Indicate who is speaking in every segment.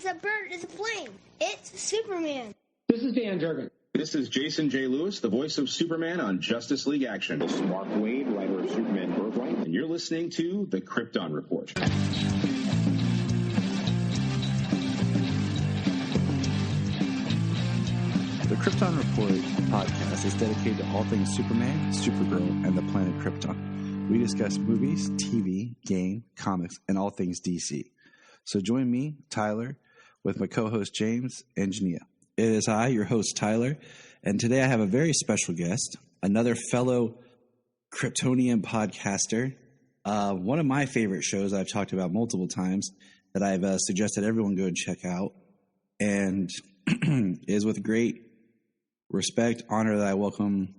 Speaker 1: lights a bird is a flame. It's Superman.
Speaker 2: This is Dan Jurgen.
Speaker 3: This is Jason J. Lewis, the voice of Superman on Justice League Action.
Speaker 4: This is Mark Wade, writer of Superman Birthright.
Speaker 3: And you're listening to The Krypton Report.
Speaker 5: The Krypton Report podcast is dedicated to all things Superman, Supergirl, and the planet Krypton. We discuss movies, TV, game, comics, and all things DC. So join me, Tyler, with my co-host James and Jania. It is I, your host Tyler, and today I have a very special guest, another fellow Kryptonian podcaster, one of my favorite shows I've talked about multiple times that I've suggested everyone go and check out, and is with great respect, honor that I welcome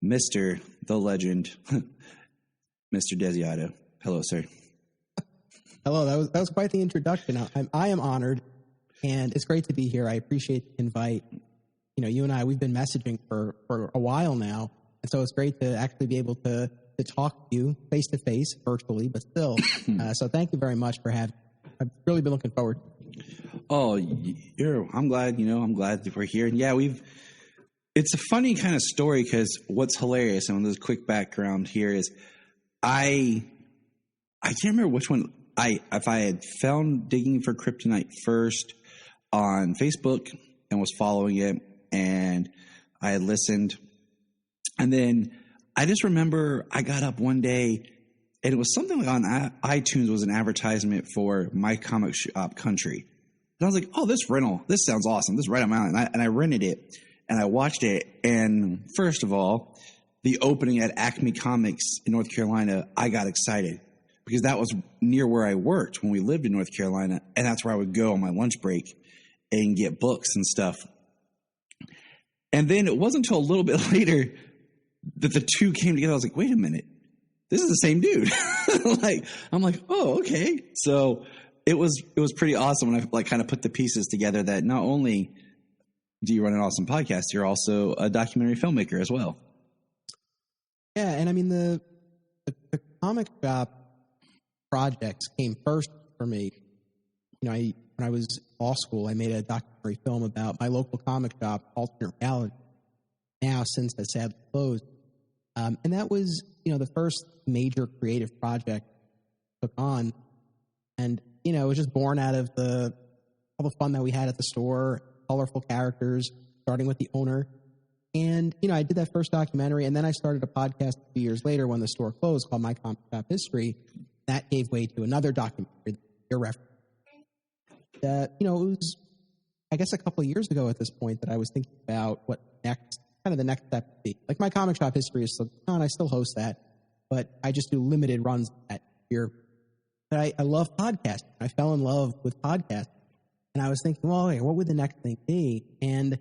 Speaker 5: Mr. the Legend, Mr. Desiato. Hello, sir.
Speaker 6: Hello, that was quite the introduction. I am honored, and it's great to be here. I appreciate the invite. You know, you and I, we've been messaging for a while now, and so it's great to actually be able to talk to you face-to-face, virtually, but still. So thank you very much for having me. I've really been looking forward.
Speaker 5: Oh, I'm glad that we're here. And yeah, it's a funny kind of story because what's hilarious, and there's a quick background here is I can't remember which one if I had found Digging for Kryptonite first on Facebook and was following it, and I had listened, and then I just remember I got up one day and it was something like on iTunes was an advertisement for My Comic Shop Country. And I was like, oh, this sounds awesome. This is right on my alley. And I rented it and I watched it. And first of all, the opening at Acme Comics in North Carolina, I got excited because that was near where I worked when we lived in North Carolina. And that's where I would go on my lunch break and get books and stuff. And then it wasn't until a little bit later that the two came together. I was like, wait a minute, this is the same dude. I'm like, oh, okay. So it was pretty awesome when I kind of put the pieces together that not only do you run an awesome podcast, you're also a documentary filmmaker as well.
Speaker 6: Yeah, and I mean the comic shop projects came first for me. You know, when I was in law school, I made a documentary film about my local comic shop, Alternate Reality. Now, since has sadly closed, and that was the first major creative project I took on, and it was just born out of all the fun that we had at the store, colorful characters, starting with the owner. And, I did that first documentary, and then I started a podcast a few years later when the store closed called My Comic Shop History. That gave way to another documentary, your reference. It was, I guess, a couple of years ago at this point that I was thinking about what the next step would be. Like, My Comic Shop History is still on, I still host that, but I just do limited runs that year. But I love podcasting. I fell in love with podcasting. And I was thinking, well, what would the next thing be? And,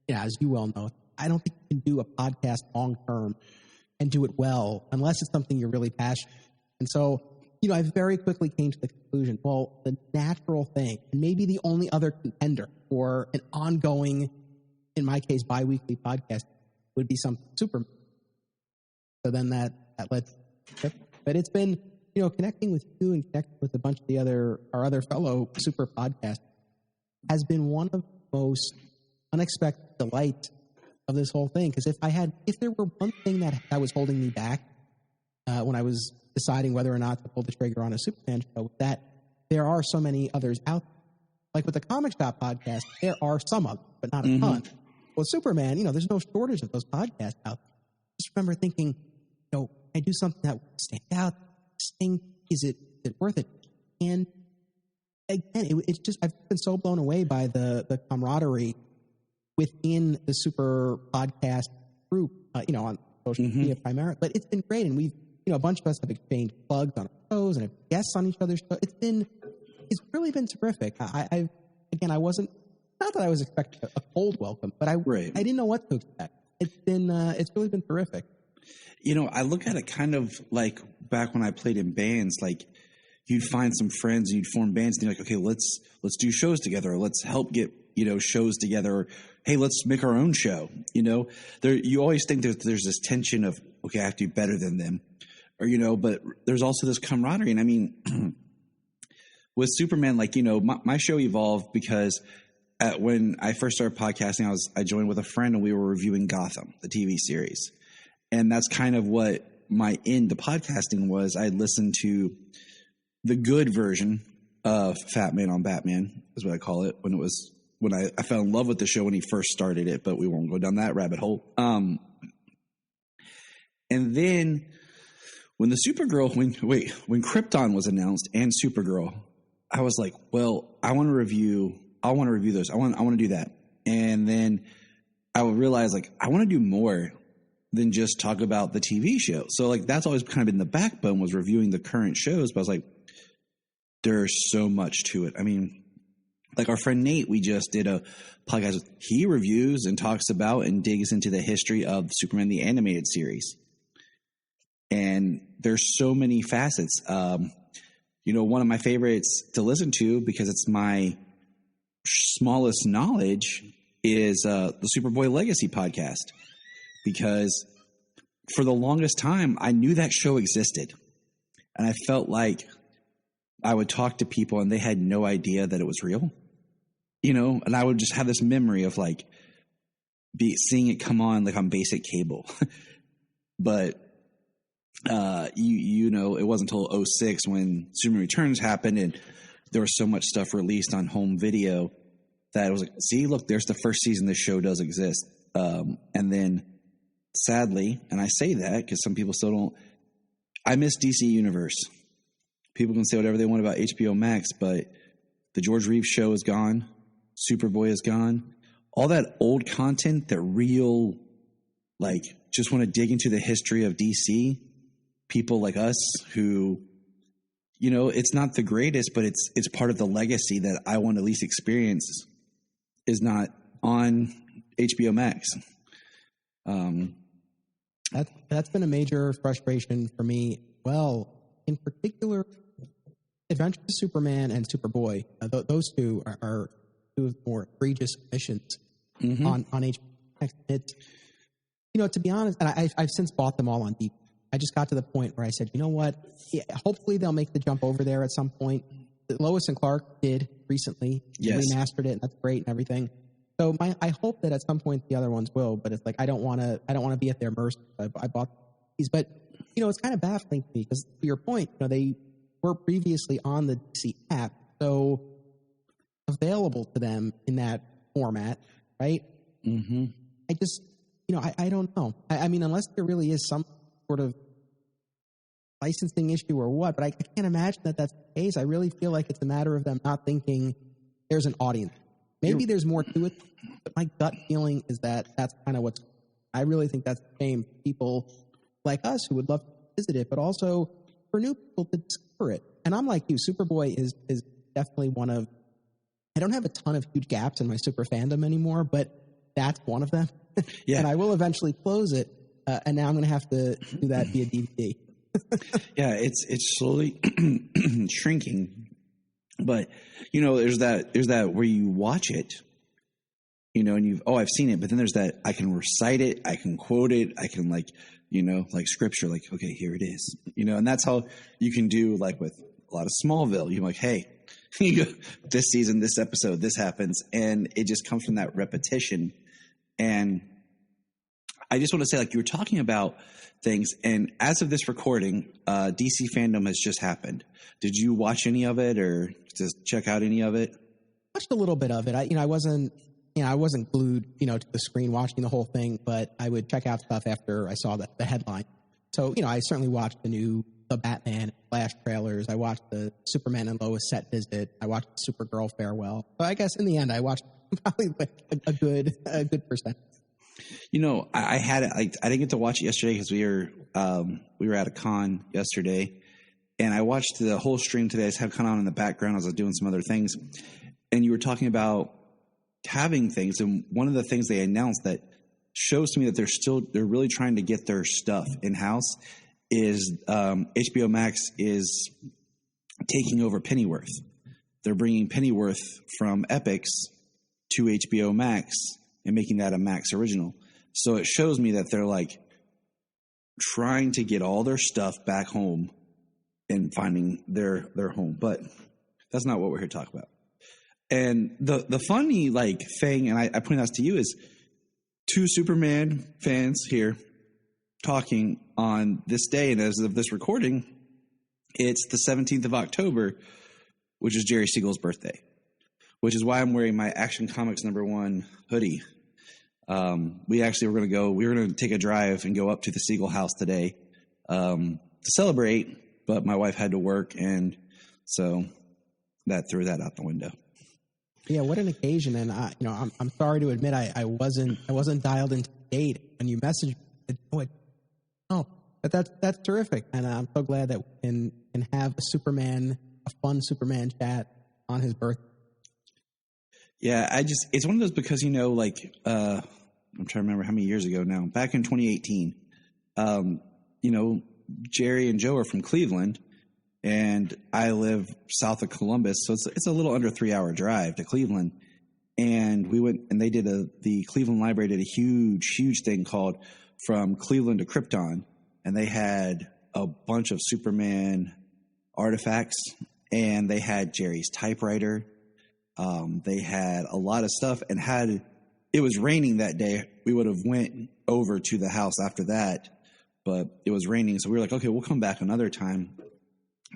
Speaker 6: as you well know, I don't think you can do a podcast long term and do it well unless it's something you're really passionate about. And so, I very quickly came to the conclusion, well, the natural thing, and maybe the only other contender for an ongoing, in my case, bi-weekly podcast would be something super. So then that led to it. But it's been, connecting with you and connecting with a bunch of our other fellow super podcasts has been one of the most unexpected delights of this whole thing. Because if there were one thing that was holding me back when I was deciding whether or not to pull the trigger on a Superman show, that there are so many others out there. Like with the Comic Shop podcast, there are some of them, but not a ton. Well, Superman, there's no shortage of those podcasts out there. I just remember thinking, I do something that would stand out. Is it worth it? And again, it's just, I've been so blown away by the camaraderie within the super podcast group, on social media primarily. But it's been great, and we've, a bunch of us have exchanged plugs on our shows and have guests on each other's shows. It's really been terrific. I wasn't, not that I was expecting a cold welcome, but I didn't know what to expect. It's really been terrific.
Speaker 5: I look at it kind of like back when I played in bands, like you'd find some friends and you'd form bands and you're like, okay, let's do shows together. Or let's help get, shows together. Or, hey, let's make our own show. You always think that there's this tension of, okay, I have to do better than them, or, but there's also this camaraderie. And I mean, with Superman, like, my show evolved because when I first started podcasting, I joined with a friend and we were reviewing Gotham, the TV series. And that's kind of what my end to podcasting was. I listened to the good version of Fat Man on Batman, is what I call it, when I fell in love with the show when he first started it, but we won't go down that rabbit hole. And then when when Krypton was announced and Supergirl, I was like, well, I want to review those. I want to do that. And then I would realize, like, I want to do more than just talk about the TV show. So, like, that's always kind of been the backbone, was reviewing the current shows. But I was like, there's so much to it. I mean, like our friend Nate, we just did a podcast with, he reviews and talks about and digs into the history of Superman, the animated series. And there's so many facets. One of my favorites to listen to, because it's my smallest knowledge, is the Superboy Legacy podcast. Because for the longest time, I knew that show existed. And I felt like I would talk to people and they had no idea that it was real. And I would just have this memory of like seeing it come on like on basic cable. But it wasn't until 2006 when Superman Returns happened and there was so much stuff released on home video that I was like, see, look, there's the first season this show does exist. And then sadly, and I say that because some people still don't, I miss DC Universe. People can say whatever they want about HBO Max, but the George Reeves show is gone. Superboy is gone. All that old content that real, like, just want to dig into the history of DC, people like us who, it's not the greatest, but it's part of the legacy that I want to at least experience, is not on HBO Max.
Speaker 6: That's been a major frustration for me. Well, in particular, Adventures of Superman and Superboy, those two are two of the more egregious omissions on HBO Max. It's, to be honest, and I've since bought them all on DVD. I just got to the point where I said, you know what? Yeah, hopefully they'll make the jump over there at some point. Lois and Clark did recently.
Speaker 5: Yes.
Speaker 6: Remastered it, and that's great and everything. So I hope that at some point the other ones will, but it's like I don't want to be at their mercy. I bought these, but it's kind of baffling to me because, to your point, they were previously on the DC app, so available to them in that format, right? Mm-hmm. I just, I don't know. I mean, unless there really is some sort of licensing issue or what, but I can't imagine that that's the case. I really feel like it's a matter of them not thinking there's an audience. Maybe there's more to it, but my gut feeling is that that's kind of what's. I really think that's the same. People like us who would love to visit it, but also for new people to discover it. And I'm like you, Superboy is definitely one of. I don't have a ton of huge gaps in my super fandom anymore, but that's one of them. Yeah. And I will eventually close it, and now I'm going to have to do that via DVD.
Speaker 5: Yeah, it's slowly shrinking. But, there's that where you watch it, and I've seen it, but then there's that I can recite it, I can quote it, I can like scripture, like, okay, here it is, and that's how you can do like with a lot of Smallville. You're like, hey, this season, this episode, this happens, and it just comes from that repetition. And I just want to say, like, you were talking about things, and as of this recording, DC Fandom has just happened. Did you watch any of it or just check out any of it?
Speaker 6: Watched a little bit of it. I wasn't glued, to the screen watching the whole thing, but I would check out stuff after I saw the headline. So, I certainly watched the Batman and Flash trailers. I watched the Superman and Lois set visit. I watched the Supergirl farewell. So I guess in the end, I watched probably like a good percentage.
Speaker 5: I had it. I didn't get to watch it yesterday because we were at a con yesterday, and I watched the whole stream today. I just had kind of on in the background as I was doing some other things, and you were talking about having things, and one of the things they announced that shows to me that they're really trying to get their stuff in house is HBO Max is taking over Pennyworth. They're bringing Pennyworth from Epix to HBO Max and making that a Max original. So it shows me that they're like trying to get all their stuff back home and finding their home. But That's not what we're here to talk about. And the funny like thing, and I point out to you, is two Superman fans here talking on this day, and as of this recording, it's the 17th of October, which is Jerry Siegel's birthday, which is why I'm wearing my Action Comics #1 hoodie. We were going to take a drive and go up to the Siegel house today to celebrate, but my wife had to work, and so that threw that out the window.
Speaker 6: Yeah, what an occasion! And I'm sorry to admit I wasn't dialed into the date when you messaged me. Oh, but that's terrific, and I'm so glad that we can have a fun Superman chat on his birthday. Yeah,
Speaker 5: it's one of those because I'm trying to remember how many years ago now. Back in 2018, Jerry and Joe are from Cleveland, and I live south of Columbus, so it's a little under 3-hour drive to Cleveland. And we went, and they did the Cleveland Library did a huge thing called From Cleveland to Krypton, and they had a bunch of Superman artifacts, and they had Jerry's typewriter. They had a lot of stuff, and had it was raining that day, we would have went over to the house after that, but it was raining, so we were like, okay, we'll come back another time.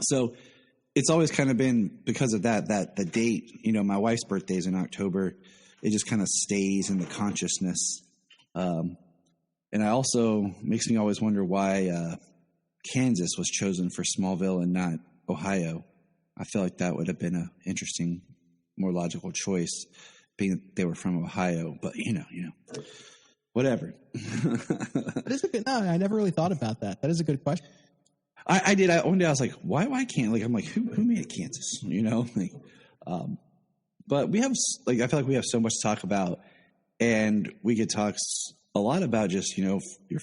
Speaker 5: So it's always kind of been because of that the date, my wife's birthday is in October. It just kind of stays in the consciousness. And I also makes me always wonder why Kansas was chosen for Smallville and not Ohio. I feel like that would have been an interesting, more logical choice, being that they were from Ohio. But whatever.
Speaker 6: That is a good. No, I never really thought about that. That is a good question.
Speaker 5: I did. One day I was like, why can't? I'm like, who made Kansas? But we have I feel like we have so much to talk about, and we could talk a lot about just your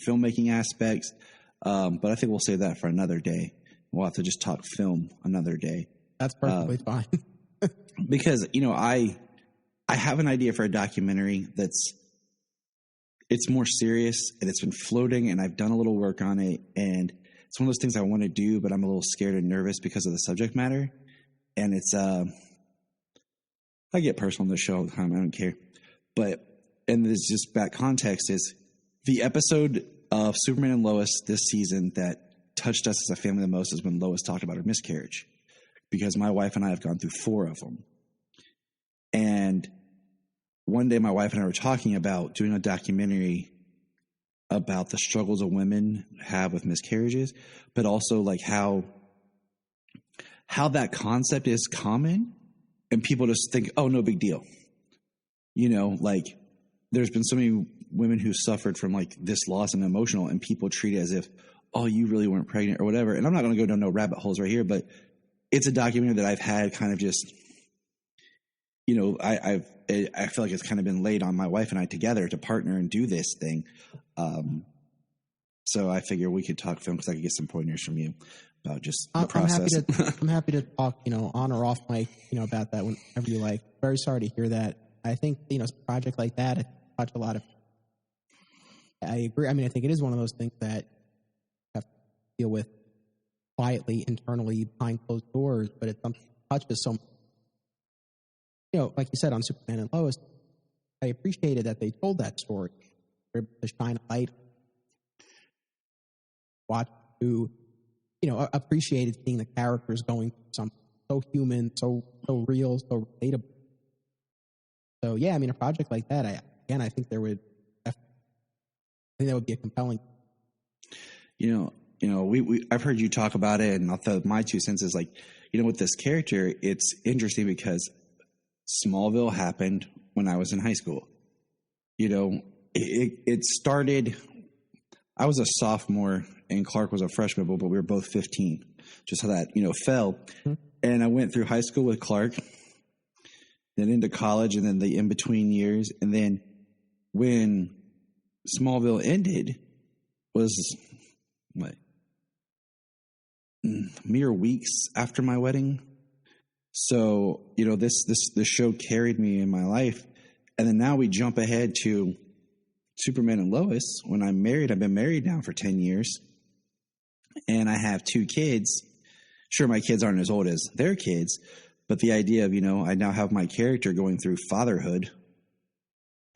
Speaker 5: filmmaking aspects. But I think we'll save that for another day. We'll have to just talk film another day.
Speaker 6: That's perfectly fine.
Speaker 5: Because I have an idea for a documentary it's more serious, and it's been floating, and I've done a little work on it, and it's one of those things I want to do, but I'm a little scared and nervous because of the subject matter. And it's, I get personal on this show all the time. I don't care. And this just back context is the episode of Superman and Lois this season that touched us as a family the most is when Lois talked about her miscarriage, because my wife and I have gone through 4 of them. And one day my wife and I were talking about doing a documentary about the struggles of women have with miscarriages, but also how that concept is common, and people just think, oh, no big deal. There's been so many women who suffered from this loss and emotional, and people treat it as if, oh, you really weren't pregnant or whatever. And I'm not going to go down no rabbit holes right here, but it's a documentary that I've had kind of just, I feel like it's kind of been laid on my wife and I together to partner and do this thing. So I figure we could talk film because I could get some pointers from you about just the process.
Speaker 6: I'm happy to talk, on or off mic, about that whenever you like. Very sorry to hear that. I think, a project like that, it touched a lot of. I agree. I mean, I think it is one of those things that you have to deal with quietly, internally, behind closed doors, but it's something that touches so much. Like you said on Superman and Lois, I appreciated that they told that story. They're able to shine a light. Watch who, appreciated seeing the characters going through something so human, so real, so relatable. So yeah, I mean, a project like that, I think that would be a compelling.
Speaker 5: I've heard you talk about it, and I'll throw my 2 cents is with this character, it's interesting because Smallville happened when I was in high school. It started. I was a sophomore and Clark was a freshman, but we were both 15. Just how that fell. Mm-hmm. And I went through high school with Clark, then into college, and then the in between years. And then when Smallville ended, was mere weeks after my wedding. So, this show carried me in my life. And then now we jump ahead to Superman and Lois. When I'm married, I've been married now for 10 years. And I have 2 kids. Sure, my kids aren't as old as their kids, But the idea of, I now have my character going through fatherhood,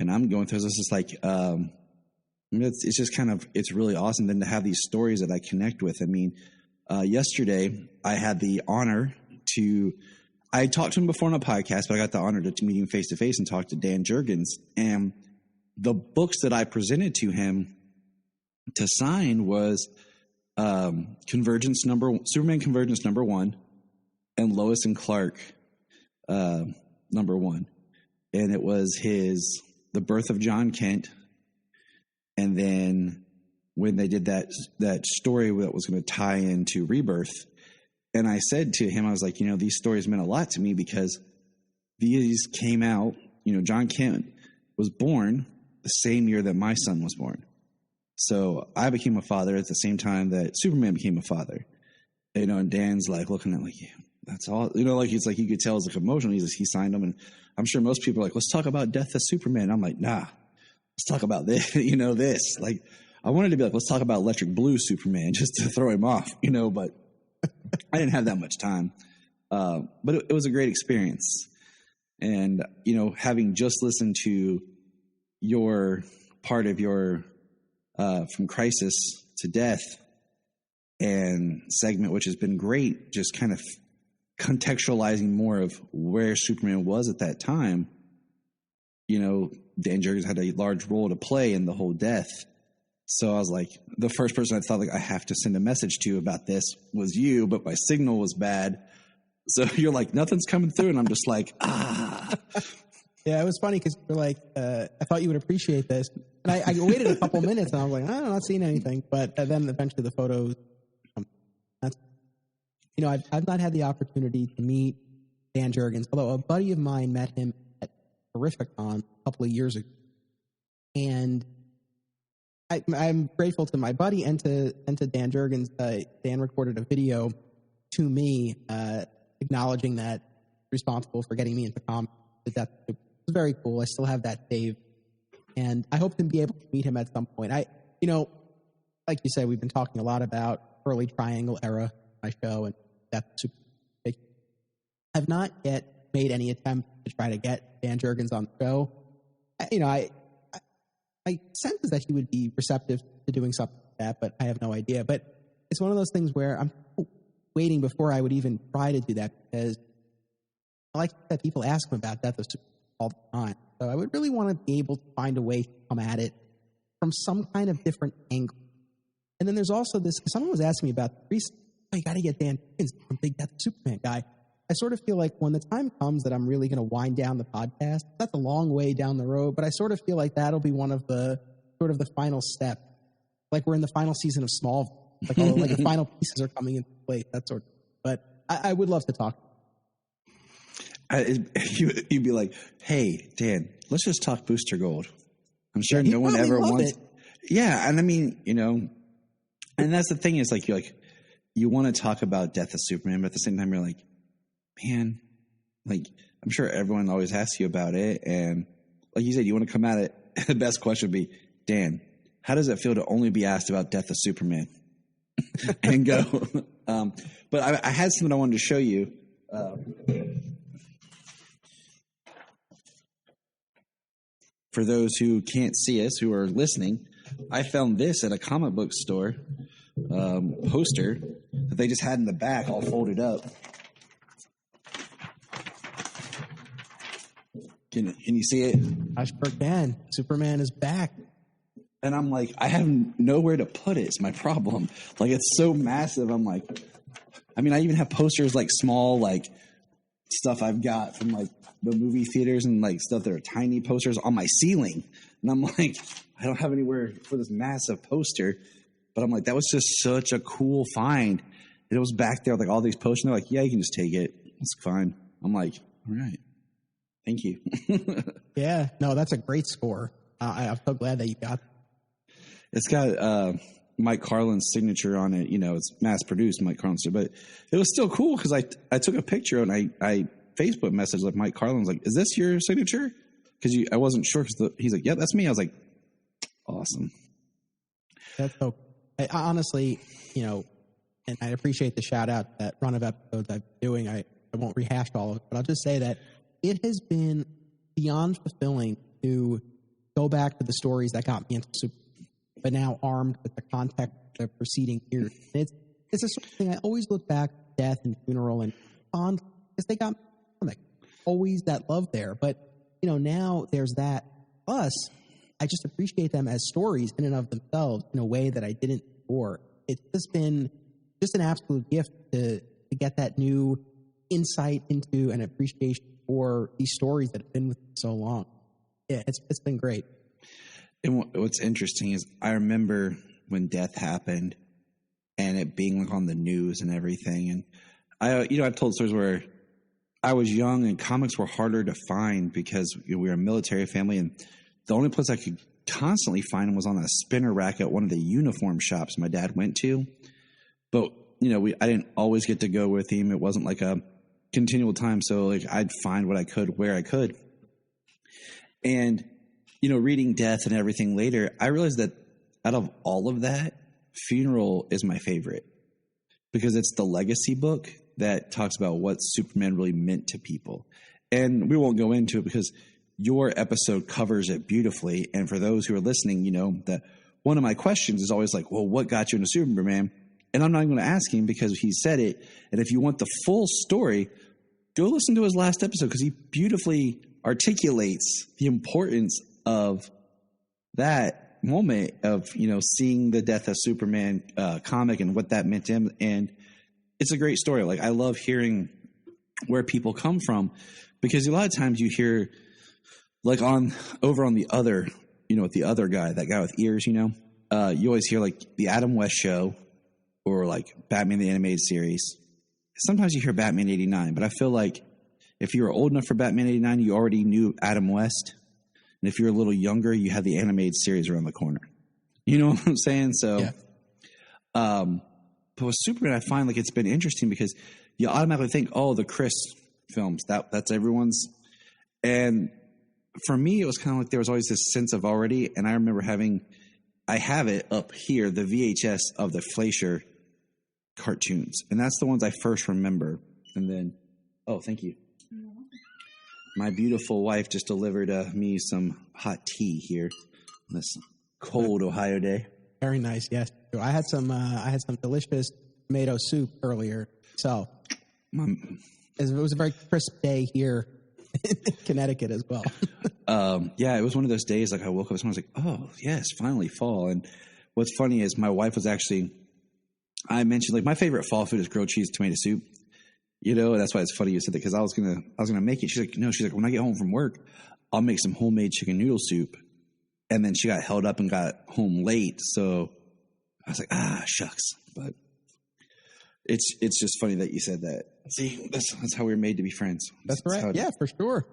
Speaker 5: and I'm going through this. It's like, it's just it's really awesome then to have these stories that I connect with. I mean, yesterday I had the honor I talked to him before on a podcast, but I got the honor to meet him face to face and talk to Dan Jurgens. And the books that I presented to him to sign was Superman Convergence #1 and Lois and Clark #1. And it was The Birth of John Kent. And then when they did that story that was going to tie into Rebirth, and I said to him, I was like, these stories meant a lot to me because these came out, John Kent was born the same year that my son was born. So I became a father at the same time that Superman became a father. And Dan's like looking at like, yeah, that's all, like he's like, you could tell it's like emotional. He signed them. And I'm sure most people are like, let's talk about Death of Superman. I'm like, nah, let's talk about this, this. Like, I wanted to be like, let's talk about Electric Blue Superman just to throw him off, but I didn't have that much time. But it was a great experience. And, having just listened to your part of your From Crisis to Death and segment, which has been great, just kind of contextualizing more of where Superman was at that time, Dan Jurgens had a large role to play in the whole death. So I was like, the first person I thought like I have to send a message to about this was you, but my signal was bad. So you're like, nothing's coming through. And I'm just like,
Speaker 6: Yeah, it was funny because you're like, I thought you would appreciate this. And I waited a couple minutes and I was like, I'm not seeing anything. But then eventually the photos, I've not had the opportunity to meet Dan Jurgens, although a buddy of mine met him at Horrificon a couple of years ago. And I'm grateful to my buddy and to Dan Jurgens. Dan recorded a video to me acknowledging that responsible for getting me into comics. It was very cool. I still have that saved, and I hope to be able to meet him at some point. Like you said, we've been talking a lot about early Triangle era my show and Death of Superman. I've not yet made any attempt to try to get Dan Jurgens on the show. My sense is that he would be receptive to doing something like that, but I have no idea. But it's one of those things where I'm waiting before I would even try to do that because I like that people ask him about Death of Superman all the time. So I would really want to be able to find a way to come at it from some kind of different angle. And then there's also this, someone was asking me about you got to get Dan Jurgens, I'm a big Death of Superman guy. I sort of feel like when the time comes that I'm really going to wind down the podcast, that's a long way down the road, but I sort of feel like that'll be one of the sort of the final step. Like we're in the final season of Smallville. Like the final pieces are coming into place, that sort of. But I would love to talk.
Speaker 5: You'd be like, hey, Dan, let's just talk Booster Gold. I'm sure no one ever wants it. Yeah, and I mean, and that's the thing is like, you want to talk about Death of Superman, but at the same time, you're like, man, like, I'm sure everyone always asks you about it. And like you said, you want to come at it. The best question would be, Dan, how does it feel to only be asked about Death of Superman? And go. But I had something I wanted to show you. For those who can't see us, who are listening, I found this at a comic book store poster that they just had in the back all folded up. Can you see it?
Speaker 6: I sure can. Superman is back.
Speaker 5: And I'm like, I have nowhere to put it. It's my problem. Like, it's so massive. I'm like, I mean, I even have posters, like small, like stuff I've got from like the movie theaters and like stuff that are tiny posters on my ceiling. And I'm like, I don't have anywhere for this massive poster. But I'm like, that was just such a cool find. And it was back there with like all these posters. And they're like, yeah, you can just take it. It's fine. I'm like, all right. Thank you.
Speaker 6: Yeah, no, that's a great score. I'm so glad that you got it.
Speaker 5: It's got Mike Carlin's signature on it. It's mass produced, Mike Carlin's, but it was still cool because I took a picture and I Facebook messaged like Mike Carlin's like, is this your signature? Because I wasn't sure because he's like, yeah, that's me. I was like, awesome.
Speaker 6: That's so. Honestly, and I appreciate the shout out that run of episodes I'm doing. I I won't rehash all of it, but I'll just say that it has been beyond fulfilling to go back to the stories that got me into Superman, but now armed with the context of the preceding years. And it's a sort of thing I always look back at Death and Funeral and Bond, because they got me comic. Always that love there. But, now there's that. Plus, I just appreciate them as stories in and of themselves in a way that I didn't before. It's just been just an absolute gift to get that new insight into an appreciation for these stories that have been with me so long. Yeah, it's been great.
Speaker 5: And what's interesting is I remember when Death happened and it being like on the news and everything. And I've told stories where I was young and comics were harder to find because we were a military family, and the only place I could constantly find them was on a spinner rack at one of the uniform shops my dad went to. But, I didn't always get to go with him. It wasn't like a continual time. So I'd find what I could where I could. And, reading Death and everything later, I realized that out of all of that, Funeral is my favorite because it's the legacy book that talks about what Superman really meant to people. And we won't go into it because your episode covers it beautifully. And for those who are listening, that one of my questions is always like, well, what got you into Superman? And I'm not even going to ask him because he said it. And if you want the full story, go listen to his last episode because he beautifully articulates the importance of that moment of, seeing the Death of Superman comic and what that meant to him. And it's a great story. I love hearing where people come from because a lot of times you hear over on the other, the other guy, that guy with ears, you always hear the Adam West show or Batman the Animated Series. Sometimes you hear Batman 89, but I feel like if you were old enough for Batman 89, you already knew Adam West. And if you're a little younger, you had the animated series around the corner. You know what I'm saying? So,
Speaker 6: yeah.
Speaker 5: But with Superman, I find it's been interesting because you automatically think, oh, the Chris films, that's everyone's. And for me, it was kind of there was always this sense of already. And I remember I have it up here, the VHS of the Fleischer cartoons. And that's the ones I first remember. And then, oh, thank you. My beautiful wife just delivered me some hot tea here on this cold Ohio day.
Speaker 6: Very nice. Yes, I had some delicious tomato soup earlier. So it was a very crisp day here in Connecticut as well.
Speaker 5: Yeah, it was one of those days. I woke up and I was like, "Oh, yes, finally fall." And what's funny is my wife was actually. I mentioned my favorite fall food is grilled cheese tomato soup. And that's why it's funny you said that because I was gonna make it. She's like, no. She's like, when I get home from work, I'll make some homemade chicken noodle soup. And then she got held up and got home late, so I was like, shucks. But it's just funny that you said that. See, that's how we were made to be friends.
Speaker 6: That's right. Yeah, for sure.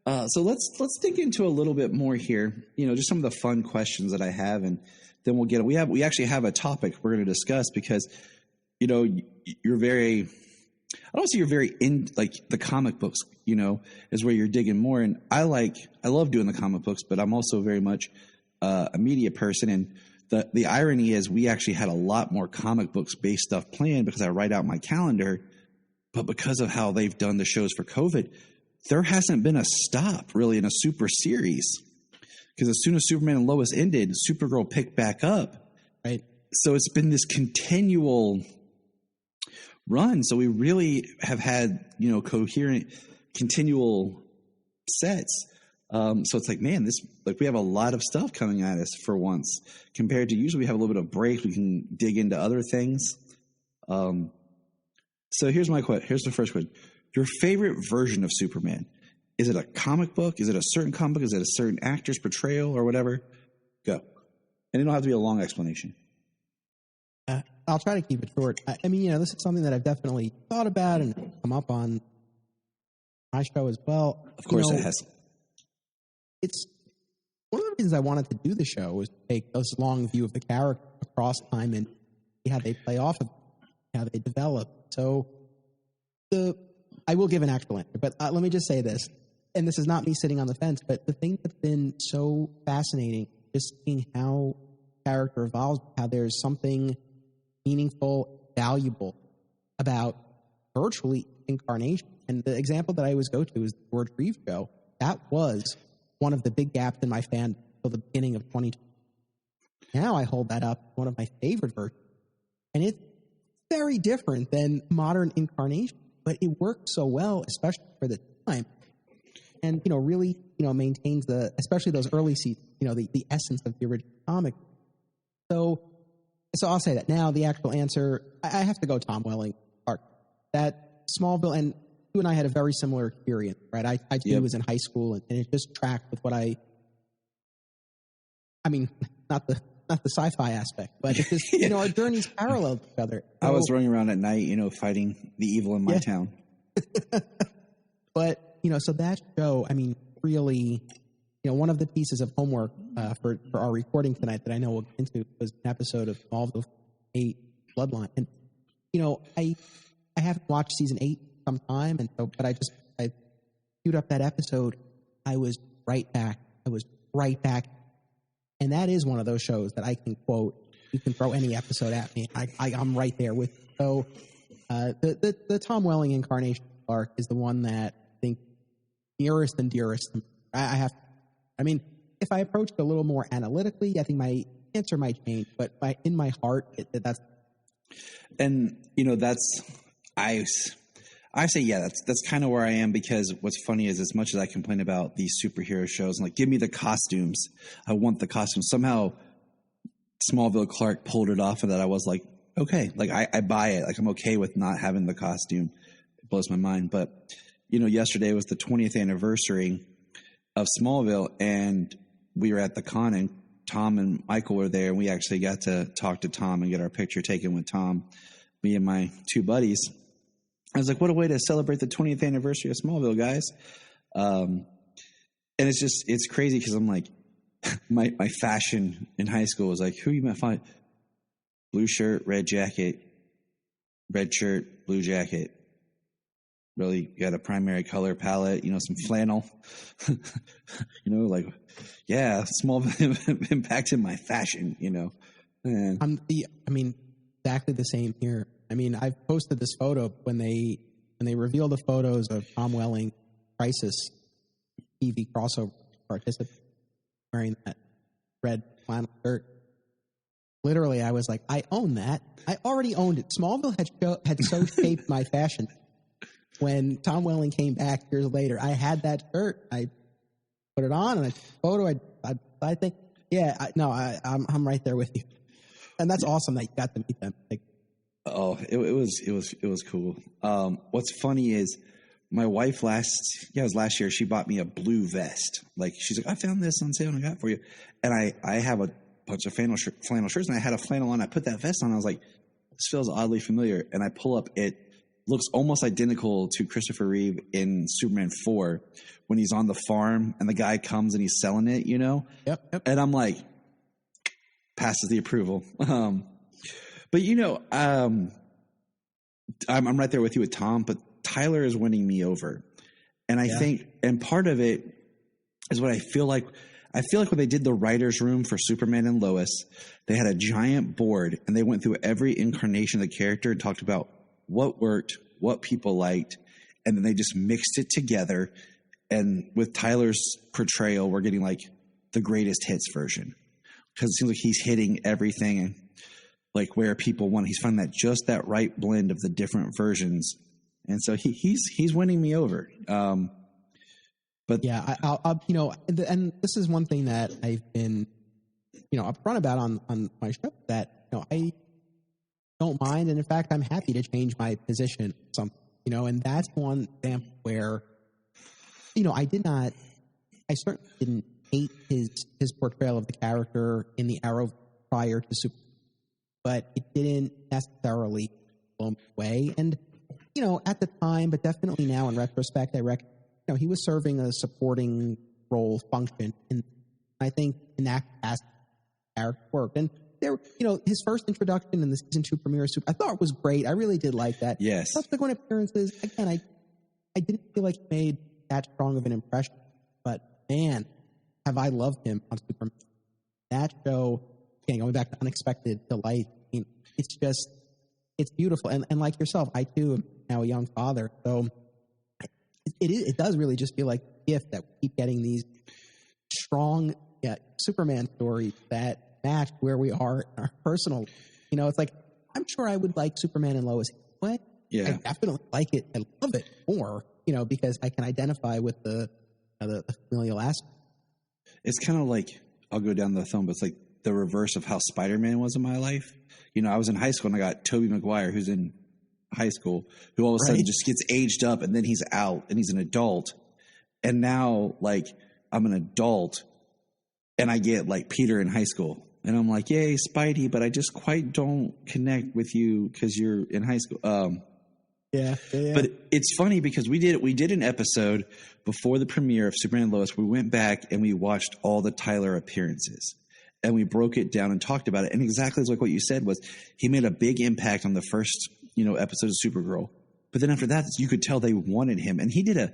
Speaker 5: So let's dig into a little bit more here. Just some of the fun questions that I have, and then we'll get it. We actually have a topic we're going to discuss because you're very. I don't see you're very in the comic books, is where you're digging more. And I love doing the comic books, but I'm also very much a media person. And the irony is we actually had a lot more comic books based stuff planned because I write out my calendar. But because of how they've done the shows for COVID, there hasn't been a stop really in a super series. Because as soon as Superman and Lois ended, Supergirl picked back up.
Speaker 6: Right. So
Speaker 5: it's been this continual run. So we really have had, coherent, continual sets. So it's man, we have a lot of stuff coming at us for once compared to usually we have a little bit of break. We can dig into other things. So here's the first question. Your favorite version of Superman. Is it a comic book? Is it a certain comic book? Is it a certain actor's portrayal or whatever? Go. And it don't have to be a long explanation.
Speaker 6: I'll try to keep it short. I mean, this is something that I've definitely thought about and come up on my show as well.
Speaker 5: Of course it has.
Speaker 6: It's one of the reasons I wanted to do the show was to take this long view of the character across time and see how they play off of it, how they develop. So I will give an actual answer, but let me just say this, and this is not me sitting on the fence, but the thing that's been so fascinating, just seeing how character evolves, how there's something meaningful, valuable about virtually incarnation. And the example that I always go to is the George Reeves show. That was one of the big gaps in my fandom until the beginning of 2020. Now I hold that up as one of my favorite versions. And it's very different than modern incarnation, but it works so well, especially for the time. And, really, maintains especially those early seasons, the essence of the original comic. So I'll say that. Now, the actual answer, I have to go Tom Welling. That Smallville, and you and I had a very similar experience, right? I too was in high school, and it just tracked with what I mean, not the sci-fi aspect, but it's just, our journeys parallel to each other.
Speaker 5: I was running around at night, fighting the evil in my town.
Speaker 6: But, so that show, really, one of the pieces of homework for our recording tonight that I know we'll get into was an episode of Smallville 8 Bloodline. And, I haven't watched season 8 some time, and so, but I queued up that episode. I was right back. And that is one of those shows that I can quote. You can throw any episode at me. I'm right there with you. So the Tom Welling incarnation arc is the one that I think nearest and dearest. If I approach it a little more analytically, I think my answer might change. But in my heart, that's.
Speaker 5: And I say, that's kind of where I am, because what's funny is, as much as I complain about these superhero shows, and give me the costumes, I want the costumes. Somehow Smallville Clark pulled it off, and that I was like, okay, I buy it. I'm okay with not having the costume. It blows my mind. But, yesterday was the 20th anniversary of Smallville, and we were at the con, and Tom and Michael were there, and we actually got to talk to Tom and get our picture taken with Tom, me and my two buddies. I was like, what a way to celebrate the 20th anniversary of Smallville, guys. And it's crazy, because I'm like, my fashion in high school was like, who you might find? Blue shirt, red jacket, red shirt, blue jacket. Really got a primary color palette, some flannel. Smallville impacted my fashion, And
Speaker 6: exactly the same here. I've posted this photo when they revealed the photos of Tom Welling Crisis TV crossover participant wearing that red flannel shirt. Literally, I was like, I own that. I already owned it. Smallville had so shaped my fashion. When Tom Welling came back years later, I had that shirt. I put it on, and I took a photo. I think, I'm right there with you. And that's awesome that you got to meet them.
Speaker 5: It was cool. What's funny is, my wife last year, she bought me a blue vest. She's like, I found this on sale and I got it for you. And I have a bunch of flannel shirts, and I had a flannel on. I put that vest on. I was like, this feels oddly familiar. And I pull up, it looks almost identical to Christopher Reeve in Superman 4 when he's on the farm and the guy comes and he's selling it,
Speaker 6: Yep.
Speaker 5: And I'm like, passes the approval. But I'm right there with you with Tom, but Tyler is winning me over. And I think, and part of it is what I feel like when they did the writer's room for Superman and Lois, they had a giant board and they went through every incarnation of the character and talked about what worked, what people liked, and then they just mixed it together. And with Tyler's portrayal, we're getting the greatest hits version, because it seems like he's hitting everything and where people want. He's finding that right blend of the different versions, and so he's winning me over. But
Speaker 6: yeah, and this is one thing that I've been, upfront about on my show, that I don't mind, and in fact, I'm happy to change my position. And that's one example where, I certainly didn't hate his portrayal of the character in the Arrow prior to Super, but it didn't necessarily blow me away. And, at the time, but definitely now in retrospect, I reckon, he was serving a supporting role function. And I think in that capacity, character worked. And there, his first introduction in the season 2 premiere of Super, I thought was great. I really did like that.
Speaker 5: Yes.
Speaker 6: Subsequent appearances, again, I didn't feel like he made that strong of an impression. But man, have I loved him on Superman. That show, again, going back to Unexpected Delight, it's beautiful. And like yourself, I too am now a young father. So it does really just feel like a gift that we keep getting these strong Superman stories that match where we are in our personal. It's like, I'm sure I would like Superman and Lois. What?
Speaker 5: Yeah.
Speaker 6: I definitely like it. I love it more, because I can identify with the familial aspect.
Speaker 5: It's kind of like, I'll go down the film, but it's like the reverse of how Spider-Man was in my life. I was in high school and I got Tobey Maguire, who's in high school, who all of a sudden just gets aged up and then he's out and he's an adult. And now, like, I'm an adult and I get like Peter in high school. And I'm like, yay, Spidey, but I just quite don't connect with you because you're in high school.
Speaker 6: Yeah.
Speaker 5: But it's funny because we did an episode before the premiere of Superman and Lois. We went back and we watched all the Tyler appearances and we broke it down and talked about it. And exactly like what you said was he made a big impact on the first, episode of Supergirl. But then after that, you could tell they wanted him. And he did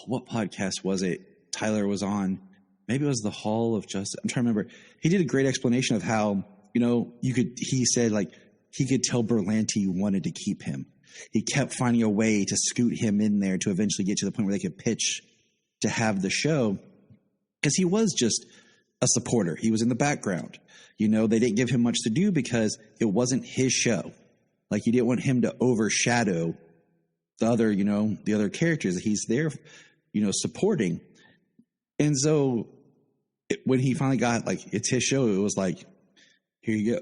Speaker 5: what podcast was it Tyler was on? Maybe it was the Hall of Justice. I'm trying to remember. He did a great explanation of how, he said like he could tell Berlanti wanted to keep him. He kept finding a way to scoot him in there to eventually get to the point where they could pitch to have the show, because he was just a supporter. He was in the background. They didn't give him much to do because it wasn't his show. Like, you didn't want him to overshadow the other characters that he's there, supporting. And so when he finally got, like, it's his show, it was like, here you go.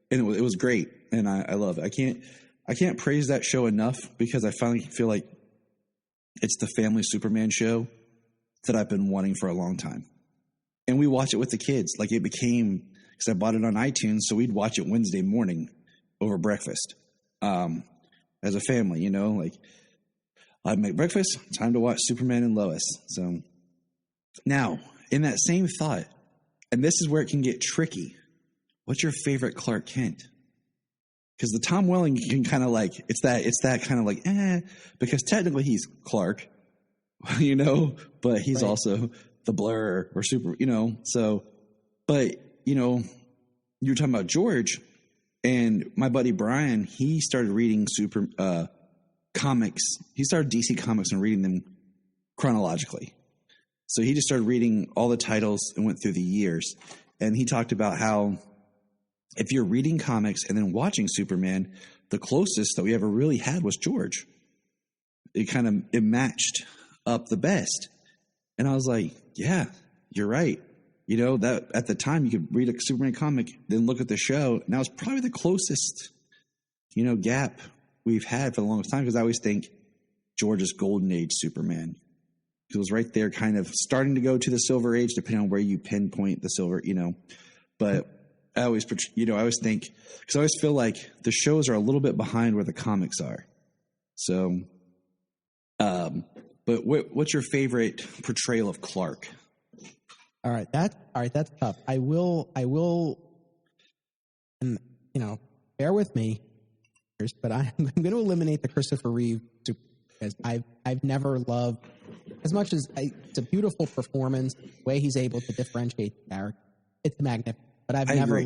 Speaker 5: And it was great. And I love it. I can't praise that show enough because I finally feel like it's the family Superman show that I've been wanting for a long time. And we watch it with the kids. Like, it became, because I bought it on iTunes, so we'd watch it Wednesday morning over breakfast as a family, like I'd make breakfast, time to watch Superman and Lois. So now, in that same thought, and this is where it can get tricky, what's your favorite Clark Kent? Because the Tom Welling can kind of like, it's that kind of like, because technically he's Clark, but he's also the Blur or Super, so, but, you were talking about George, and my buddy Brian, he started reading comics. He started DC Comics and reading them chronologically. So he just started reading all the titles and went through the years. And he talked about how if you're reading comics and then watching Superman, the closest that we ever really had was George. It matched up the best. And I was like, yeah, you're right. That at the time you could read a Superman comic, then look at the show. Now it's probably the closest, gap we've had for the longest time, because I always think George's Golden Age Superman. It was right there, kind of starting to go to the Silver Age, depending on where you pinpoint the silver, But I always think, because I always feel like the shows are a little bit behind where the comics are. So, but what's your favorite portrayal of Clark?
Speaker 6: All right, that's tough. I will, and bear with me, but I'm going to eliminate the Christopher Reeve because I've never loved, as much as it's a beautiful performance, the way he's able to differentiate the character. It's magnificent, but I've never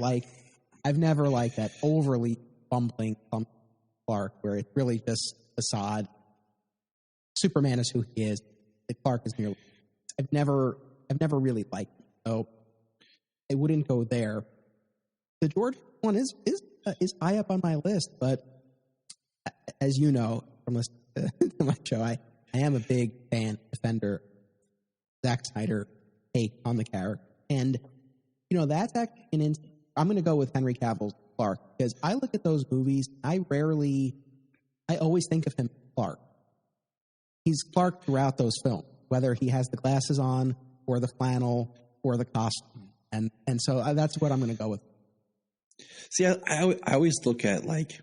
Speaker 6: liked that overly bumbling Clark, where it's really just facade. Superman is who he is. Clark is merely. I've never really liked it, so I wouldn't go there. The George one is high up on my list, but as you know from listening to my show, I am a big defender of Zack Snyder take on the character, and that's actually I'm going to go with Henry Cavill's Clark, because I look at those movies, I always think of him as Clark. He's Clark throughout those films, whether he has the glasses on or the flannel or the costume. And so that's what I'm going to go with.
Speaker 5: See, I always look at like,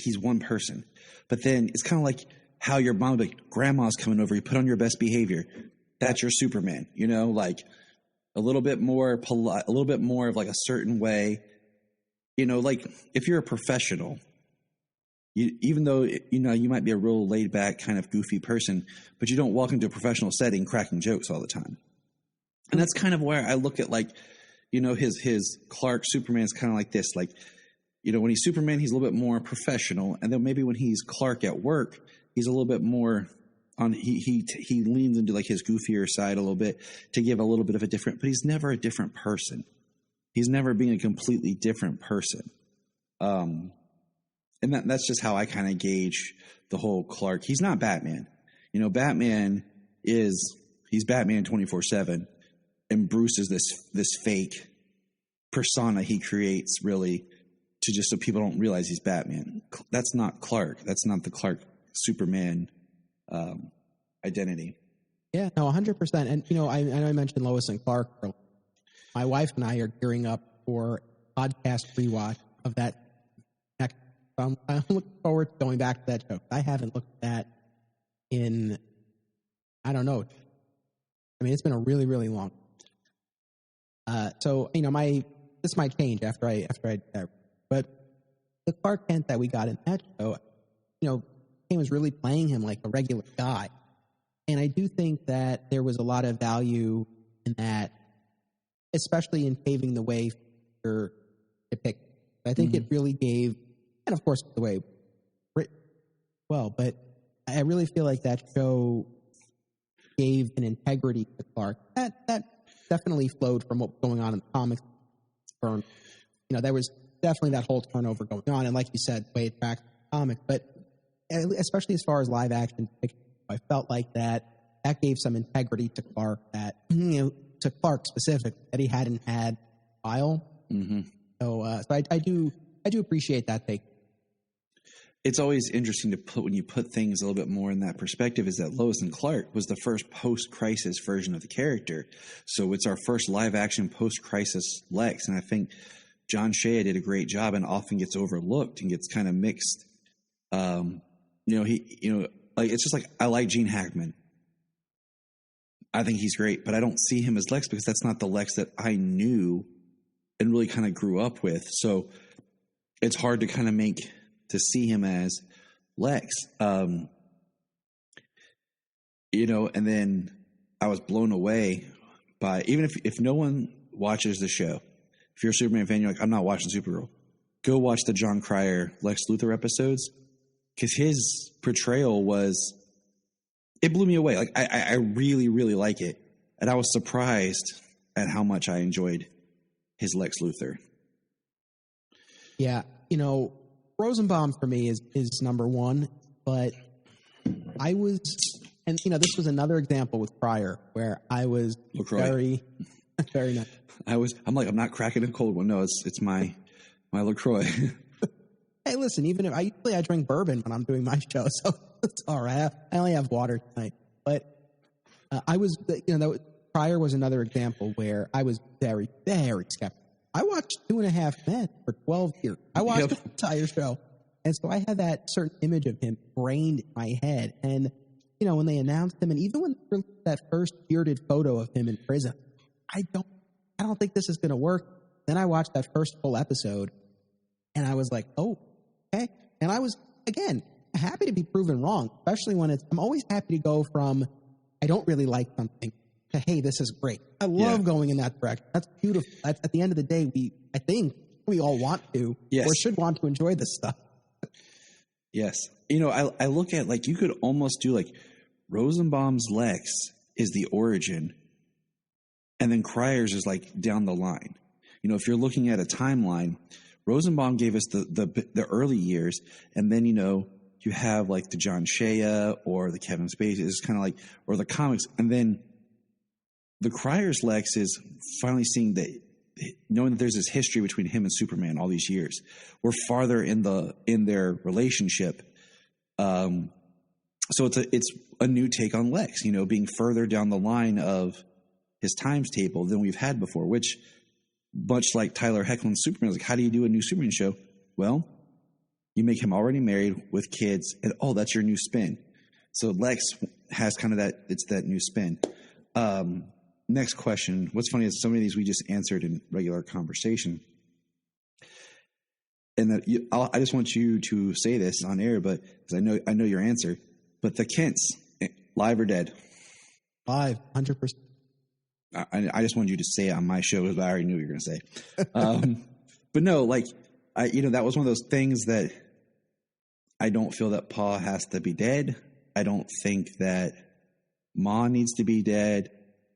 Speaker 5: he's one person, but then it's kind of like how your mom, like, grandma's coming over, you put on your best behavior. That's your Superman, like a little bit more polite, a little bit more of like a certain way, like if you're a professional, even though, you might be a real laid back kind of goofy person, but you don't walk into a professional setting cracking jokes all the time. And that's kind of where I look at, like, his Clark Superman is kind of like this, like, when he's Superman, he's a little bit more professional, and then maybe when he's Clark at work, he's a little bit more on. He leans into like his goofier side a little bit to give a little bit of a different. But he's never a different person. He's never being a completely different person. And that's just how I kind of gauge the whole Clark. He's not Batman. Batman he's Batman 24/7, and Bruce is this fake persona he creates really to just so people don't realize he's Batman. That's not Clark. That's not the Clark Superman identity.
Speaker 6: Yeah, no, 100%. And, I know I mentioned Lois and Clark earlier. My wife and I are gearing up for a podcast rewatch of that. I'm looking forward to going back to that show. I haven't looked at that in, I don't know. I mean, it's been a really, really long. So, this might change after I but the Clark Kent that we got in that show, he was really playing him like a regular guy. And I do think that there was a lot of value in that, especially in paving the way for depict. I think it really gave, and of course the way written well, but I really feel like that show gave an integrity to Clark that definitely flowed from what was going on in the comics. There was definitely that whole turnover going on, and like you said, way it tracks the comic, but especially as far as live action fiction, I felt like that gave some integrity to Clark to Clark specific that he hadn't had a while. Mm-hmm. So I do appreciate that take.
Speaker 5: It's always interesting to put when you put things a little bit more in that perspective. Is that Lois and Clark was the first post-crisis version of the character, so it's our first live-action post-crisis Lex, and I think John Shea did a great job and often gets overlooked and gets kind of mixed. It's just like I like Gene Hackman. I think he's great, but I don't see him as Lex because that's not the Lex that I knew and really kind of grew up with. So it's hard to kind of to see him as Lex. And then I was blown away by, even if no one watches the show, if you're a Superman fan, you're like, I'm not watching Supergirl. Go watch the John Cryer Lex Luthor episodes, because his portrayal it blew me away. Like I really, really like it. And I was surprised at how much I enjoyed his Lex Luthor.
Speaker 6: Yeah. Rosenbaum for me is number one, but I was, and this was another example with Cryer where I was very, very nice. I'm like, I'm not cracking a cold one. No, it's my LaCroix. Hey, listen, even if I drink bourbon when I'm doing my show, so it's all right. I only have water tonight, but Cryer was another example where I was very, very skeptical. I watched 2.5 Men for 12 years. I watched the entire show, and so I had that certain image of him brained in my head. And when they announced him, and even when they released that first bearded photo of him in prison, I don't think this is going to work. Then I watched that first full episode, and I was like, oh, okay. And I was, again, happy to be proven wrong, especially when I'm always happy to go from, I don't really like something, to, hey, this is great. I love going in that direction. That's beautiful. At the end of the day, I think we all want to, or should want to enjoy this stuff.
Speaker 5: Yes. I look at, like, you could almost do, like, Rosenbaum's Lex is the origin, and then Cryer's is, like, down the line. If you're looking at a timeline, Rosenbaum gave us the early years, and then, you have, like, the John Shea or the Kevin Spacey. It's kind of like, or the comics, and then the Cryer's Lex is finally seeing that, knowing that there's this history between him and Superman all these years. We're farther in their relationship. So it's a new take on Lex, being further down the line of his times table than we've had before, which, much like Tyler Hoechlin's Superman, like, how do you do a new Superman show? Well, you make him already married with kids, and that's your new spin. So Lex has kind of it's that new spin. Next question. What's funny is so many of these we just answered in regular conversation. And I just want you to say this on air, but because I know your answer. But the Kents, live or dead?
Speaker 6: Live, 100%.
Speaker 5: I just wanted you to say it on my show because I already knew what you were going to say. But no, like that was one of those things that I don't feel that Pa has to be dead. I don't think that Ma needs to be dead.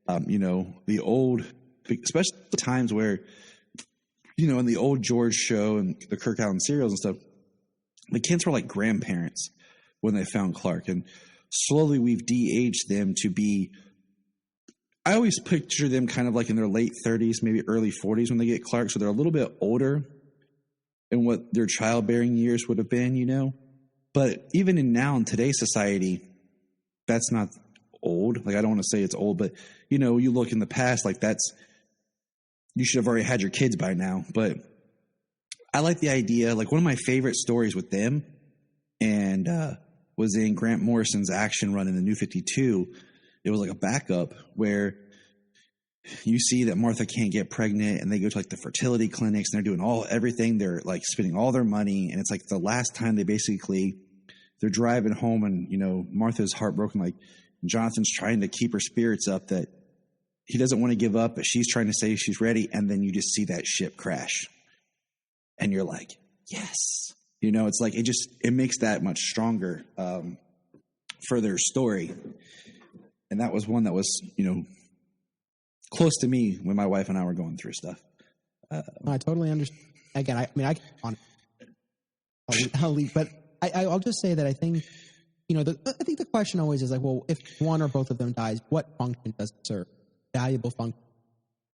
Speaker 5: The old, especially the times where, in the old George show and the Kirk Allen serials and stuff, the kids were like grandparents when they found Clark. And slowly we've de-aged them to be, I always picture them kind of like in their late 30s, maybe early 40s when they get Clark. So they're a little bit older than what their childbearing years would have been, But even in today's society, that's not old. Like, I don't want to say it's old, but, you look in the past, like you should have already had your kids by now. But I like the idea, like one of my favorite stories with them and was in Grant Morrison's action run in the New 52. It was like a backup where you see that Martha can't get pregnant and they go to like the fertility clinics and they're doing everything. They're like spending all their money. And it's like the last time they're driving home and, Martha's heartbroken. Like Jonathan's trying to keep her spirits up that he doesn't want to give up, but she's trying to say she's ready. And then you just see that ship crash and you're like, yes, it's like, it makes that much stronger for their story. And that was one that was, close to me when my wife and I were going through stuff.
Speaker 6: I totally understand. Again, I can I'll leave, but I'll just say that I think, I think the question always is like, well, if one or both of them dies, what function does it serve? Valuable function.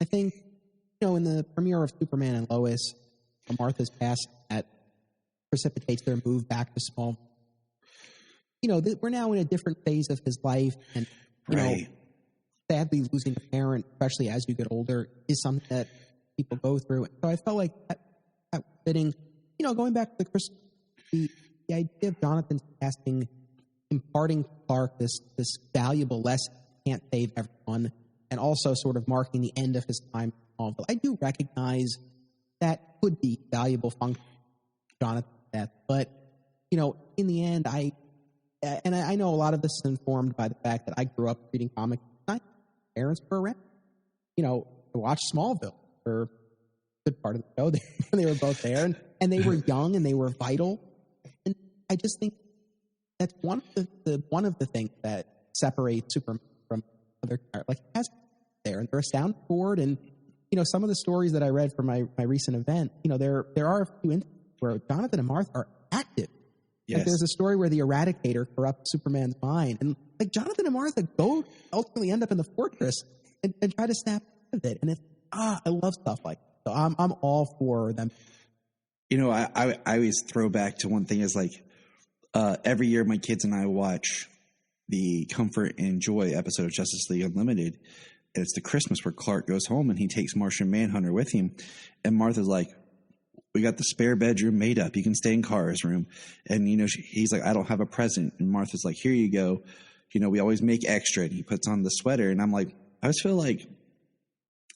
Speaker 6: I think, in the premiere of Superman and Lois, Martha's past that precipitates their move back to Smallville. We're now in a different phase of his life, and
Speaker 5: right.
Speaker 6: Sadly, losing a parent, especially as you get older, is something that people go through. So I felt like that was fitting. Going back to the idea of Jonathan's casting, imparting to Clark this valuable lesson, can't save everyone, and also sort of marking the end of his time in Smallville. I do recognize that could be valuable function of Jonathan's death, but in the end, I know a lot of this is informed by the fact that I grew up reading comics. My parents were around, to watch Smallville for a good part of the show. They were both there, and they were young and they were vital. And I just think that's one of the things that separates Superman from other characters. Like, he has there, and they're a sound board. And some of the stories that I read for my recent event, there are a few instances where Jonathan and Martha are active.
Speaker 5: Yes.
Speaker 6: Like, there's a story where the Eradicator corrupts Superman's mind, and like Jonathan and Martha ultimately end up in the fortress and try to snap out of it. And I love stuff like that. So I'm all for them.
Speaker 5: I always throw back to one thing is like every year my kids and I watch the Comfort and Joy episode of Justice League Unlimited. And it's the Christmas where Clark goes home and he takes Martian Manhunter with him. And Martha's like, we got the spare bedroom made up. You can stay in Kara's room. And, he's like, I don't have a present. And Martha's like, here you go. We always make extra. And he puts on the sweater. And I'm like, I just feel like,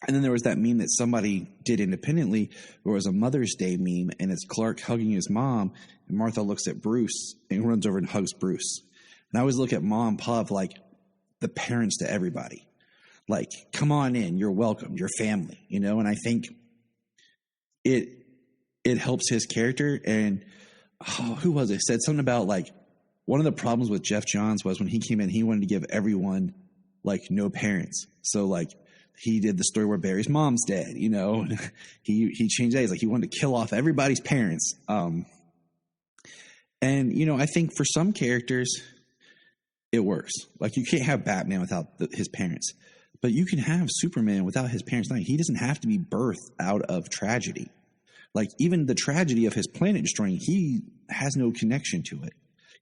Speaker 5: and then there was that meme that somebody did independently. There was a Mother's Day meme and it's Clark hugging his mom. And Martha looks at Bruce and runs over and hugs Bruce. And I always look at Mom and Pop like the parents to everybody. Like, come on in. You're welcome. You're family, and I think it helps his character. And who was it? Said something about like one of the problems with Jeff Johns was when he came in, he wanted to give everyone like no parents. So like he did the story where Barry's mom's dead, he changed that. He's like, he wanted to kill off everybody's parents. And I think for some characters it works. Like you can't have Batman without his parents, but you can have Superman without his parents. He doesn't have to be birthed out of tragedy. Like even the tragedy of his planet destroying, he has no connection to it.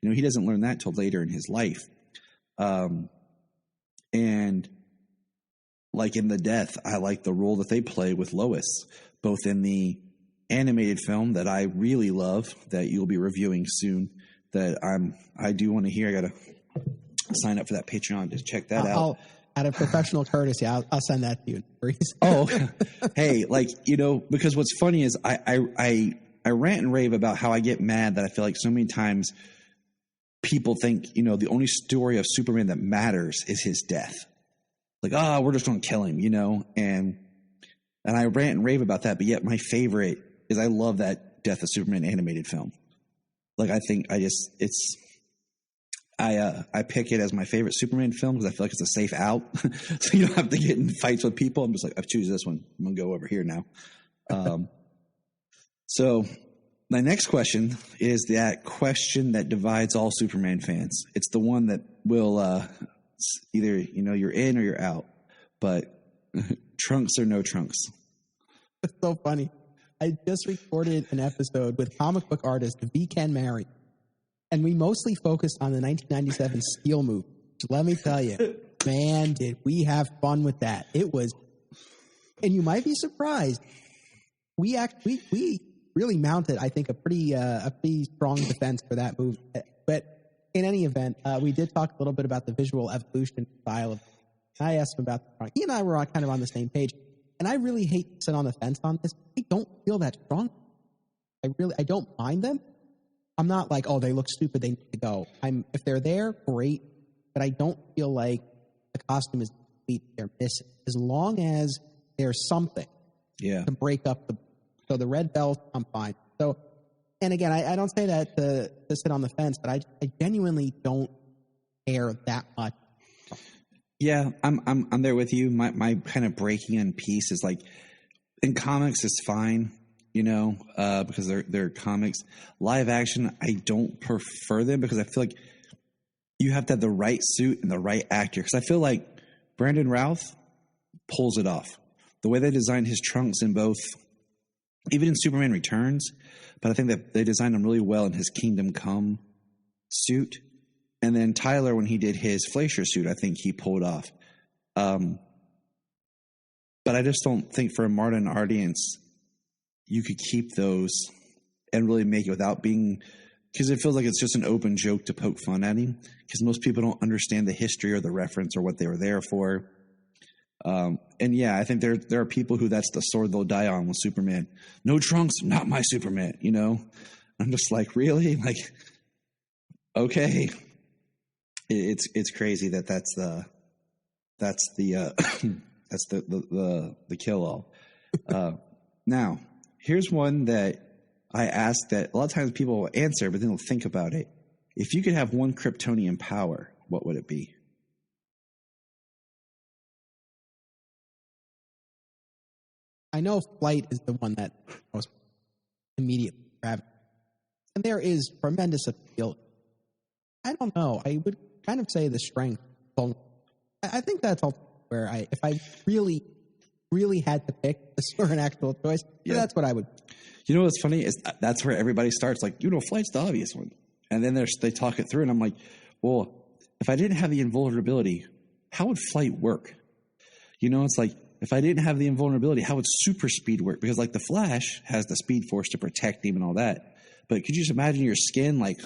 Speaker 5: He doesn't learn that till later in his life. And like in The Death, I like the role that they play with Lois, both in the animated film that I really love that you'll be reviewing soon that I do want to hear. I got to sign up for that Patreon to check that out.
Speaker 6: Out of professional courtesy, I'll send that to you.
Speaker 5: Oh, hey, because what's funny is I rant and rave about how I get mad that I feel like so many times people think, the only story of Superman that matters is his death. Like, we're just going to kill him, and I rant and rave about that. But yet my favorite is I love that Death of Superman animated film. Like, I think I pick it as my favorite Superman film because I feel like it's a safe out. So you don't have to get in fights with people. I'm just like, I choose this one. I'm going to go over here now. So my next question is that question that divides all Superman fans. It's the one that will either, you're in or you're out. But trunks or no trunks?
Speaker 6: It's so funny. I just recorded an episode with comic book artist V. Ken Mary, and we mostly focused on the 1997 Steel movie. Let me tell you, man, did we have fun with that. It was, and you might be surprised, we really mounted, I think, a pretty strong defense for that movie. But in any event, we did talk a little bit about the visual evolution style of. I asked him about the drawing. He and I were kind of on the same page, and I really hate to sit on the fence on this. I don't feel that strong. I don't mind them. I'm not like, oh, they look stupid, they need to go. If they're there, great, but I don't feel like the costume is complete. They're missing as long as there's something to break up the. So the red belt, I'm fine. So, and again, I don't say that to sit on the fence, but I genuinely don't care that much.
Speaker 5: Yeah, I'm there with you. My kind of breaking in piece is like, in comics is fine, because they're comics. Live action, I don't prefer them because I feel like you have to have the right suit and the right actor. Because I feel like Brandon Routh pulls it off. The way they designed his trunks in both, even in Superman Returns, but I think that they designed him really well in his Kingdom Come suit. And then Tyler, when he did his Fleischer suit, I think he pulled off. But I just don't think for a modern audience, you could keep those and really make it without being, because it feels like it's just an open joke to poke fun at him, because most people don't understand the history or the reference or what they were there for. And yeah, I think there are people who that's the sword they'll die on with Superman. No trunks, not my Superman, I'm just like, really? Like, okay. It's crazy that's the kill all. Now, here's one that I asked that a lot of times people will answer, but then they'll think about it. If you could have one Kryptonian power, what would it be?
Speaker 6: I know flight is the one that most immediately grabs, and there is tremendous appeal. I don't know. I would kind of say the strength. I think that's all where if I really, really had to pick this for an actual choice, that's what I would.
Speaker 5: You know what's funny is that's where everybody starts. Like, flight's the obvious one. And then they talk it through, and I'm like, well, if I didn't have the invulnerability, how would flight work? It's like, if I didn't have the invulnerability, how would super speed work? Because, like, the Flash has the Speed Force to protect him and all that. But could you just imagine your skin, like...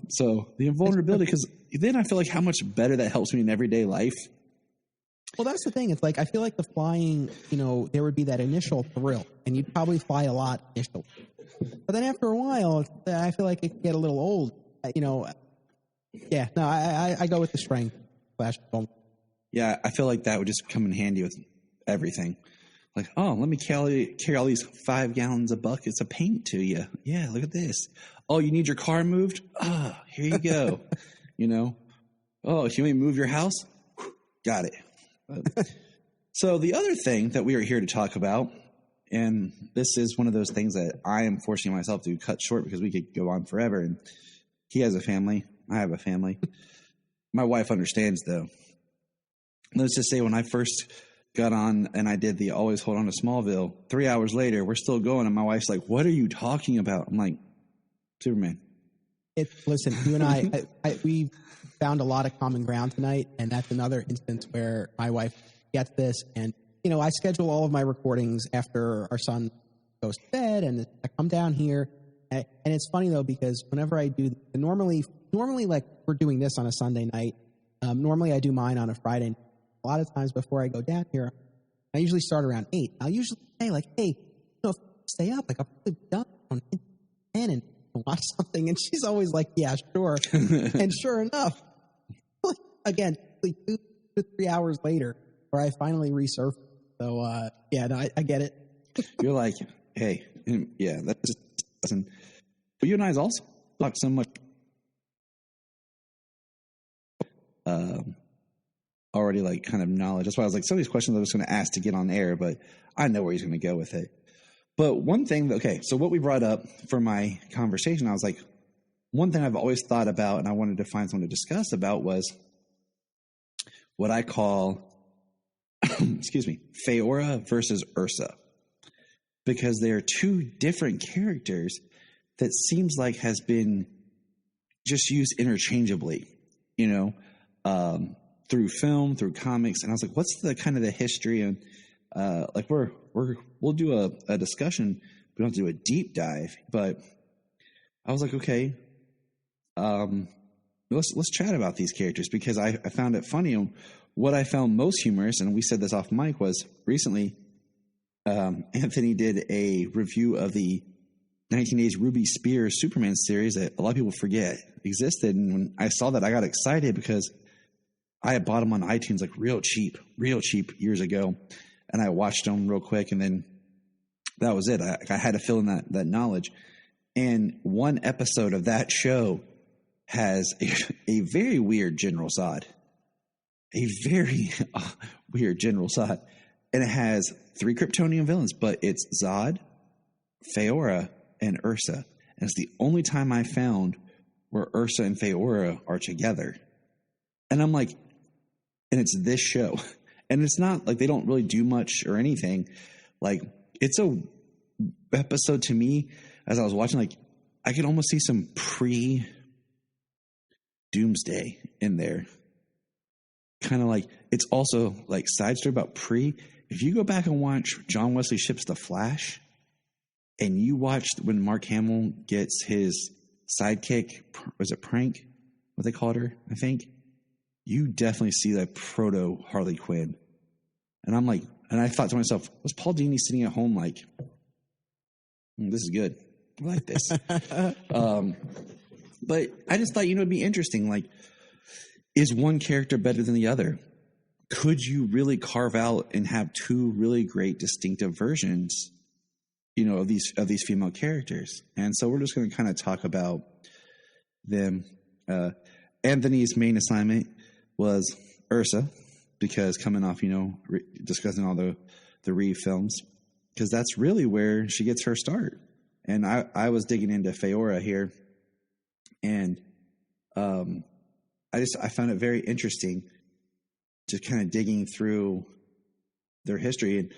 Speaker 5: So the invulnerability, because then I feel like how much better that helps me in everyday life.
Speaker 6: Well, that's the thing. It's like, I feel like the flying, there would be that initial thrill, and you'd probably fly a lot initially. But then after a while, I feel like it could get a little old. I go with the strength. Flash.
Speaker 5: Yeah, I feel like that would just come in handy with everything. Like, oh, let me carry all these 5 gallons of buckets of paint to you. Yeah, look at this. Oh, you need your car moved? Ah, here you go. Oh, you want me to move your house? Got it. So the other thing that we are here to talk about, and this is one of those things that I am forcing myself to cut short because we could go on forever. And he has a family. I have a family. My wife understands, though. Let's just say when I first got on and I did the Always Hold On to Smallville, 3 hours later, we're still going. And my wife's like, what are you talking about? I'm like, Superman.
Speaker 6: Listen, you and I we found a lot of common ground tonight. And that's another instance where my wife gets this. And, I schedule all of my recordings after our son goes to bed. And I come down here. And it's funny, though, because whenever I do, normally like we're doing this on a Sunday night. Normally I do mine on a Friday night. A lot of times before I go down here, I usually start around 8. I'll usually say, like, hey, if I stay up, like, I'll probably be done on 10 and watch something. And she's always like, yeah, sure. And sure enough, again, 2 to 3 hours later, where I finally resurfaced. So, I get it.
Speaker 5: You're like, hey, yeah, that's just doesn't. But you and I also talk so much already, like, kind of knowledge. That's why I was like, some of these questions I was going to ask to get on air, but I know where he's going to go with it. But one thing, okay, so what we brought up for my conversation, I was like, one thing I've always thought about and I wanted to find someone to discuss about was what I call, excuse me, Faora versus Ursa. Because they are two different characters that seems like has been just used interchangeably, you know, through film, through comics. And I was like, what's the kind of the history? And like we'll do a discussion. We don't have to do a deep dive, but I was like, okay, let's chat about these characters, because I found it funny. And what I found most humorous, and we said this off mic, was recently Anthony did a review of the 1980s Ruby Spears Superman series that a lot of people forget existed. And when I saw that, I got excited because I had bought them on iTunes like real cheap years ago. And I watched them real quick, and then that was it. I had to fill in that knowledge. And one episode of that show has a very weird General Zod. A very weird General Zod. And it has 3 Kryptonian villains, but it's Zod, Faora, and Ursa. And it's the only time I found where Ursa and Faora are together. And I'm like, and it's this show. And it's not like they don't really do much or anything. Like, it's a episode to me, as I was watching, like, I could almost see some pre-Doomsday in there. Kind of like, it's also like side story about if you go back and watch John Wesley Shipp's The Flash, and you watched when Mark Hamill gets his sidekick, was it Prank? What they called her, I think. You definitely see that proto Harley Quinn. And I'm like, and I thought to myself, was Paul Dini sitting at home like, this is good. I like this. But I just thought, it'd be interesting. Like, is one character better than the other? Could you really carve out and have two really great distinctive versions, of these female characters? And so we're just going to kind of talk about them. Anthony's main assignment was Ursa, because coming off, discussing all the Reeve films, because that's really where she gets her start. And I was digging into Faora here, and I found it very interesting, just kind of digging through their history.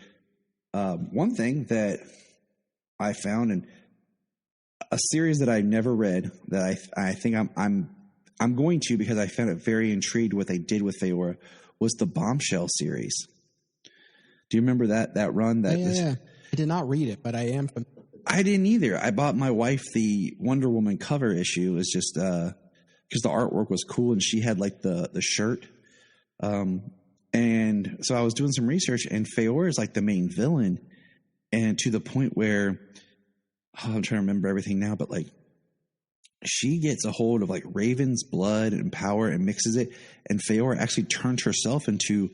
Speaker 5: And one thing that I found, in a series that I never read, that I think I'm going to, because I found it very intrigued what they did with Faora, was the Bombshell series. Do you remember that run?
Speaker 6: Yeah. I did not read it, but I am familiar.
Speaker 5: I didn't either. I bought my wife the Wonder Woman cover issue. It was just because the artwork was cool, and she had like the shirt. And so I was doing some research, and Faora is like the main villain, and to the point where I'm trying to remember everything now, but like she gets a hold of like Raven's blood and power and mixes it, and Faora actually turns herself into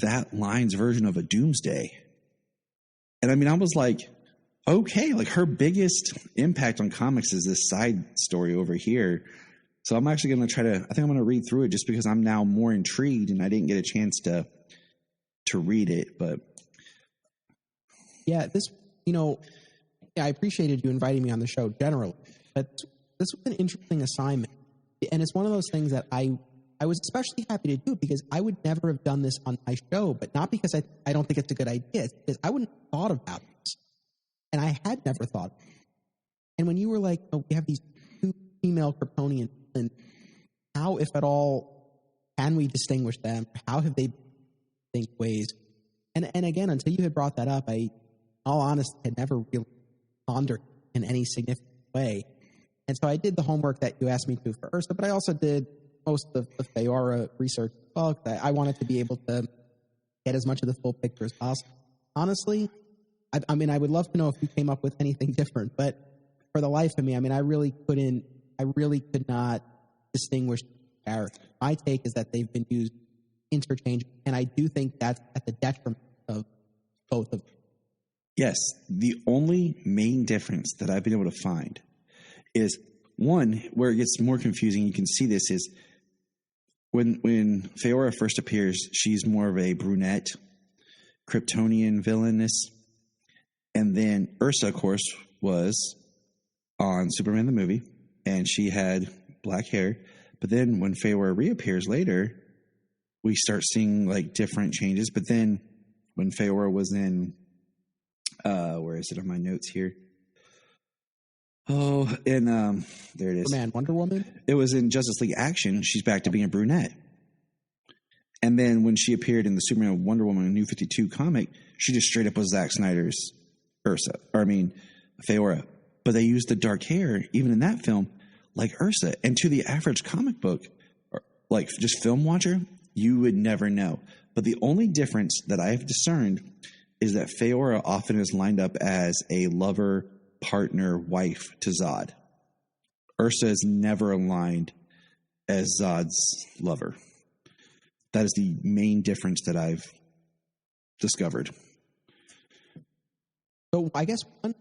Speaker 5: that line's version of a Doomsday. And I mean, I was like, okay, like her biggest impact on comics is this side story over here. So I'm actually going to I think I'm going to read through it, just because I'm now more intrigued, and I didn't get a chance to read it. But
Speaker 6: yeah, I appreciated you inviting me on the show generally, but this was an interesting assignment. And it's one of those things that I was especially happy to do, because I would never have done this on my show, but not because I don't think it's a good idea. It's because I wouldn't have thought about this. And I had never thought. And when you were like, we have these two female Kryptonians, and how, if at all, can we distinguish them? How have they distinct ways? And again, until you had brought that up, in all honesty, had never really pondered in any significant way. And so I did the homework that you asked me to for Ursa, but I also did most of the Faora research as well. I wanted to be able to get as much of the full picture as possible. Honestly, I mean, I would love to know if you came up with anything different, but for the life of me, I really could not distinguish characters. My take is that they've been used interchangeably, and I do think that's at the detriment of both of them.
Speaker 5: Yes, the only main difference that I've been able to find is one where it gets more confusing. You can see this is when Faora first appears, she's more of a brunette, Kryptonian villainess. And then Ursa, of course, was on Superman the movie, and she had black hair. But then when Faora reappears later, we start seeing like different changes. But then when Faora was in, where is it on my notes here? Oh, and there it is.
Speaker 6: Superman, Wonder Woman?
Speaker 5: It was in Justice League Action. She's back to being a brunette. And then when she appeared in the Superman Wonder Woman New 52 comic, she just straight up was Zack Snyder's Faora. But they used the dark hair, even in that film, like Ursa. And to the average comic book, like just film watcher, you would never know. But the only difference that I have discerned is that Faora often is lined up as a lover, partner, wife to Zod. Ursa is never aligned as Zod's lover. That is the main difference that I've discovered.
Speaker 6: So I guess one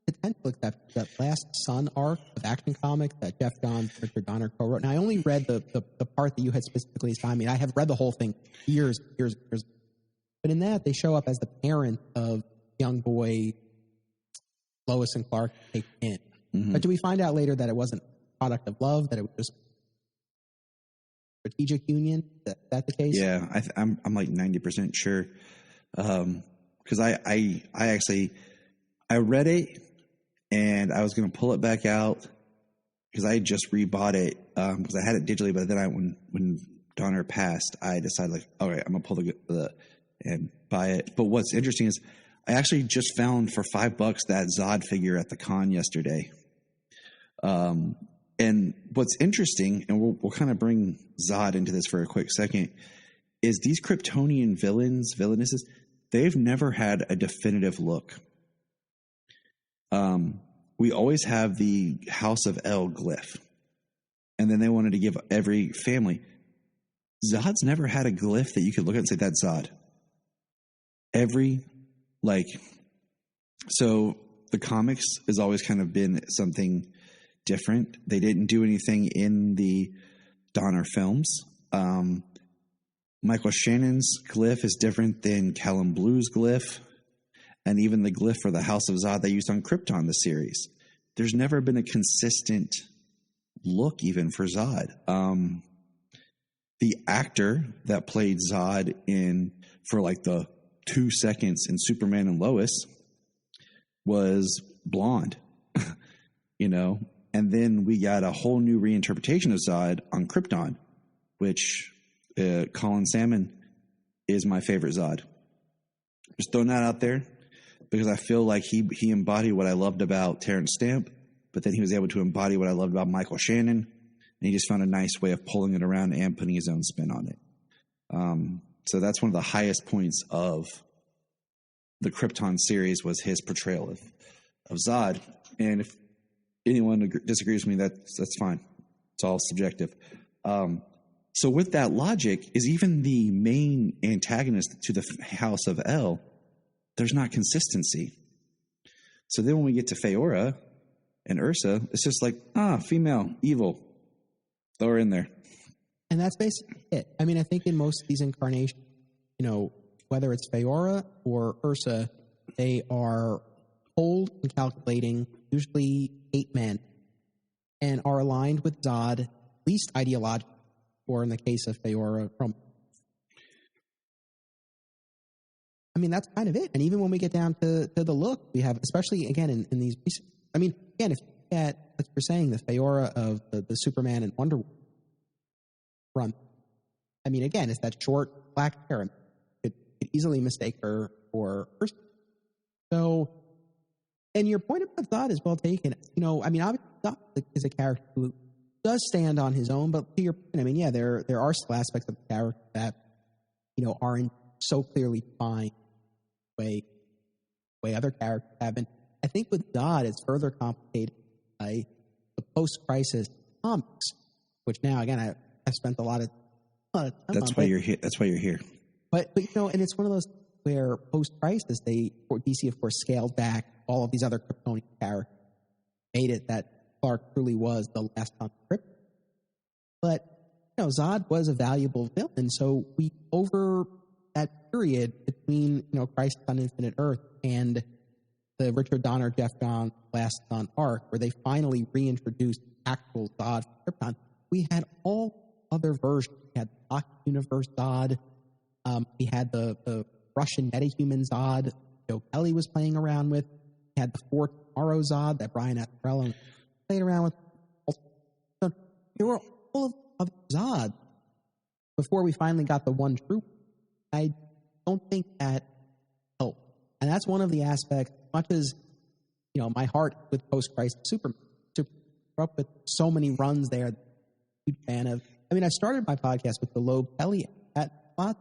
Speaker 6: potential exception, that last Sun arc of Action Comics that Jeff Johns and Richard Donner co-wrote. Now, I only read the part that you had specifically assigned me. I have read the whole thing years. But in that, they show up as the parent of young boy Lois and Clark take in. Mm-hmm. But do we find out later that it wasn't a product of love, that it was just strategic union? Is that the case?
Speaker 5: Yeah, I'm like 90% sure. Because I actually read it and I was going to pull it back out because I just rebought it because I had it digitally, but then when Donner passed, I decided like, all right, I'm going to pull the and buy it. But what's interesting is I actually just found for $5 that Zod figure at the con yesterday. And what's interesting, and we'll kind of bring Zod into this for a quick second, is these Kryptonian villainesses, they've never had a definitive look. We always have the House of El glyph. And then they wanted to give every family. Zod's never had a glyph that you could look at and say, that's Zod. So the comics has always kind of been something different. They didn't do anything in the Donner films. Michael Shannon's glyph is different than Callum Blue's glyph. And even the glyph for the House of Zod they used on Krypton, the series. There's never been a consistent look even for Zod. The actor that played Zod for like the 2 seconds in Superman and Lois was blonde, and then we got a whole new reinterpretation of Zod on Krypton, which Colin Salmon is my favorite Zod. Just throwing that out there because I feel like he embodied what I loved about Terrence Stamp, but then he was able to embody what I loved about Michael Shannon, and he just found a nice way of pulling it around and putting his own spin on it. So that's one of the highest points of the Krypton series was his portrayal of Zod. And if anyone disagrees with me, that's fine. It's all subjective. So with that logic, is even the main antagonist to the House of El, there's not consistency. So then when we get to Faora and Ursa, it's just like, female, evil. Throw her in there.
Speaker 6: And that's basically it. I mean, I think in most of these incarnations, whether it's Faora or Ursa, they are cold and calculating, usually 8 men, and are aligned with Zod, at least ideologically, or in the case of Faora, from. I mean, that's kind of it. And even when we get down to the look, we have, especially again in these. I mean, again, if you look at what you're saying, the Faora of the Superman and Wonder Woman run. I mean, again, it's that short black hair. You could easily mistake her for Ursa. So, and your point about Zod is well taken. I mean, obviously, Zod is a character who does stand on his own, but to your point, I mean, yeah, there are still aspects of the character that, aren't so clearly defined the way other characters have been. I think with Zod, it's further complicated by the post-crisis comics, which now, again, I've spent a lot of time
Speaker 5: That's
Speaker 6: on.
Speaker 5: Why you're here. That's why you're here.
Speaker 6: But and it's one of those, where post-Crisis, DC, of course, scaled back all of these other Kryptonian characters, made it that Clark truly was the last on Krypton. But, Zod was a valuable villain, so over that period between, Crisis on Infinite Earth and the Richard Donner, Jeff Johns Last Son arc, where they finally reintroduced actual Zod for Krypton, we had all other versions. We had the Lock Universe Zod. We had the Russian metahuman Zod Joe Kelly was playing around with. We had the For Tomorrow Zod that Brian Azzarello played around with. So there were all of other Zods before we finally got the one true. I don't think that helped. And that's one of the aspects, much as, my heart with post-Crisis Superman. Up with so many runs there. Huge fan of. I started my podcast with the Loeb Kelly at spot.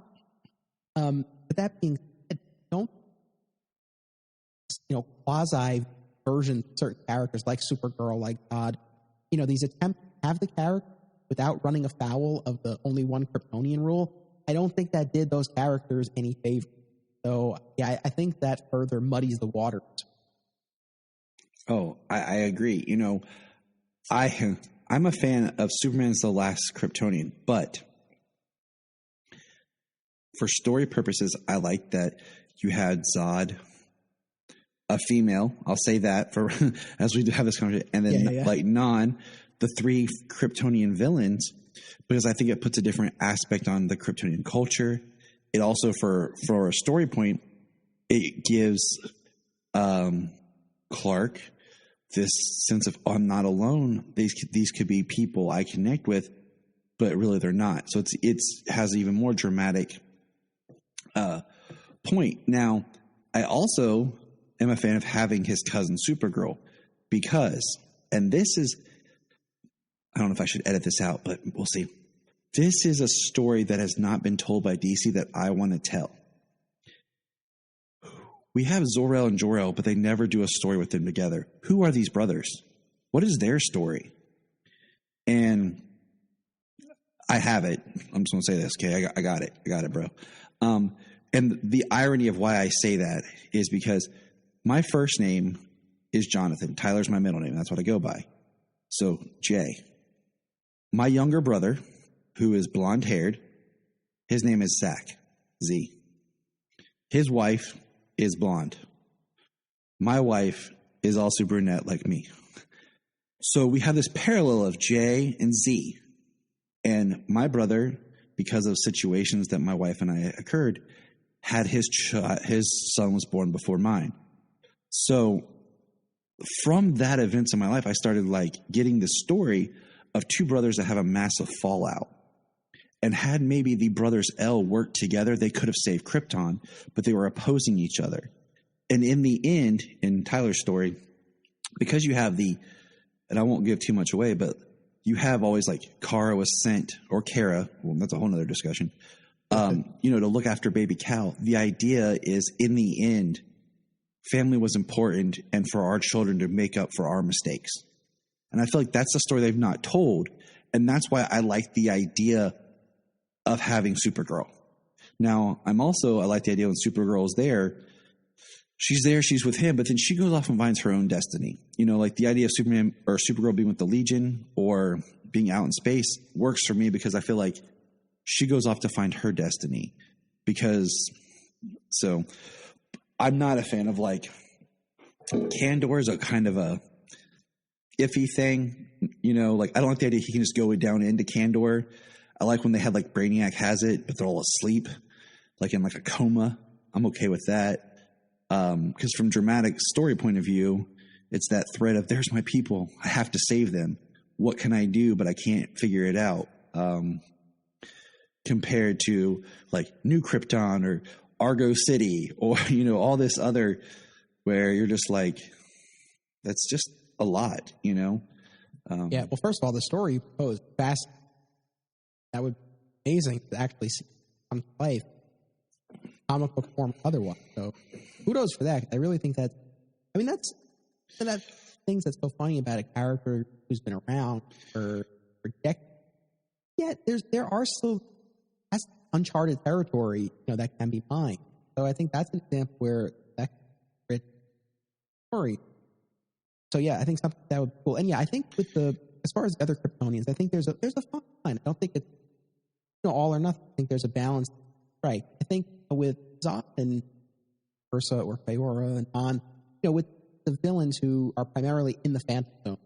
Speaker 6: But that being said, don't quasi version certain characters like Supergirl, like God. These attempts to have the character without running afoul of the only one Kryptonian rule. I don't think that did those characters any favor. So yeah, I think that further muddies the waters.
Speaker 5: Oh, I agree. I'm a fan of Superman's the Last Kryptonian, but for story purposes, I like that you had Zod, a female. I'll say that for as we have this conversation, and then Non, the three Kryptonian villains, because I think it puts a different aspect on the Kryptonian culture. It also, for a story point, it gives Clark this sense of, I'm not alone. These could be people I connect with, but really they're not. So it's has even more dramatic point. Now, I also am a fan of having his cousin Supergirl because, and this is, I don't know if I should edit this out, but we'll see. This is a story that has not been told by DC that I want to tell. We have Zor-El and Jor-El, but they never do a story with them together. Who are these brothers? What is their story? And I have it. I'm just going to say this. Okay, I got it. I got it, bro. And the irony of why I say that is because my first name is Jonathan. Tyler's my middle name. That's what I go by. So, Jay. My younger brother, who is blonde-haired, his name is Zach. Z. His wife is blonde. My wife is also brunette like me. So we have this parallel of J and Z. And my brother, because of situations that my wife and I occurred, had his son was born before mine. So from that events in my life, I started getting the story of two brothers that have a massive fallout. And had maybe the brothers L worked together, they could have saved Krypton, but they were opposing each other. And in the end, in Tyler's story, because you have and I won't give too much away, but you have always Kara was sent, or Kara, well, that's a whole nother discussion, to look after baby Cal. The idea is, in the end, family was important and for our children to make up for our mistakes. And I feel like that's the story they've not told. And that's why I like the idea of having Supergirl. Now, I like the idea when Supergirl is there, she's with him, but then she goes off and finds her own destiny. The idea of Superman or Supergirl being with the Legion or being out in space works for me because I feel like she goes off to find her destiny. So I'm not a fan of Kandor is a kind of a iffy thing, I don't like the idea he can just go down into Kandor. I like when they had Brainiac has it, but they're all asleep, in a coma. I'm okay with that. Because from dramatic story point of view, it's that thread of there's my people. I have to save them. What can I do? But I can't figure it out. Compared to New Krypton or Argo City or, all this other where you're just that's just a lot, Yeah.
Speaker 6: Well, first of all, the story posed fast. That would be amazing to actually see come to life, comic book form otherwise. So kudos for that. I really think that's things that's so funny about a character who's been around for decades. Yet there are still that's uncharted territory, that can be mined. So I think that's an example where that rich story. So yeah, I think something that would be cool. And yeah, I think as far as the other Kryptonians, I think there's a fine line. I don't think it's all or nothing. I think there's a balance. Right. I think with Zod and Ursa or Faora and On, with the villains who are primarily in the Phantom Zone,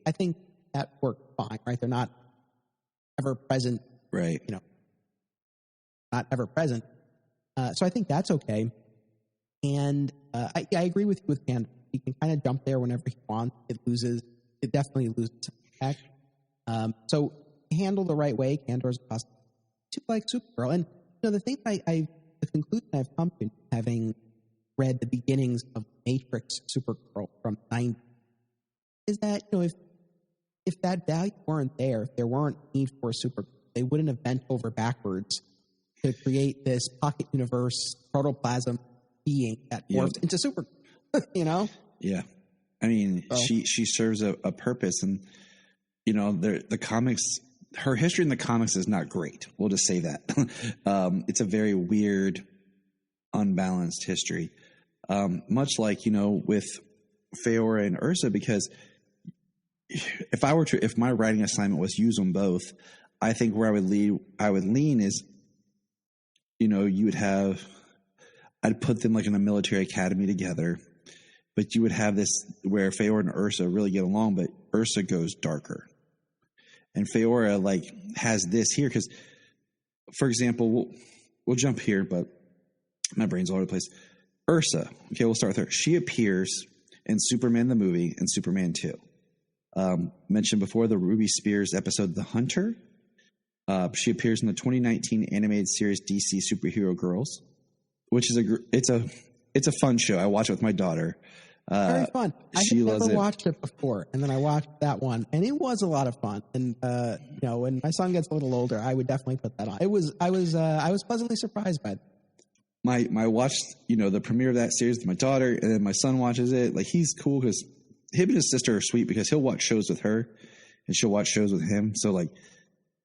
Speaker 6: I think that worked fine, right? They're not ever present,
Speaker 5: right?
Speaker 6: Not ever present. So I think that's okay. And I agree with you with Candor. He can kind of jump there whenever he wants. It definitely loses impact. So handled the right way, Candor's awesome. To like Supergirl, and the thing the conclusion I've come to, having read the beginnings of Matrix Supergirl from '90, is that if that value weren't there, if there weren't need for a Supergirl, they wouldn't have bent over backwards to create this pocket universe protoplasm being that morphs into Supergirl.
Speaker 5: Yeah, I mean, she serves a purpose, and the comics. Her history in the comics is not great. We'll just say that. It's a very weird, unbalanced history. Much like, with Faora and Ursa, because if my writing assignment was use them both, I think where I would lean is, I'd put them like in a military academy together, but you would have this where Faora and Ursa really get along, but Ursa goes darker. And Faora has this here because, for example, we'll jump here, but my brain's all over the place. Ursa, okay, we'll start with her. She appears in Superman the movie and Superman 2. Mentioned before the Ruby Spears episode, The Hunter. She appears in the 2019 animated series DC Superhero Girls, which is it's a fun show. I watch it with my daughter.
Speaker 6: Very fun. I had never watched it before, and then I watched that one, and it was a lot of fun. And when my son gets a little older, I would definitely put that on. I was pleasantly surprised by it.
Speaker 5: My watched the premiere of that series with my daughter, and then my son watches it. He's cool because him and his sister are sweet because he'll watch shows with her, and she'll watch shows with him. So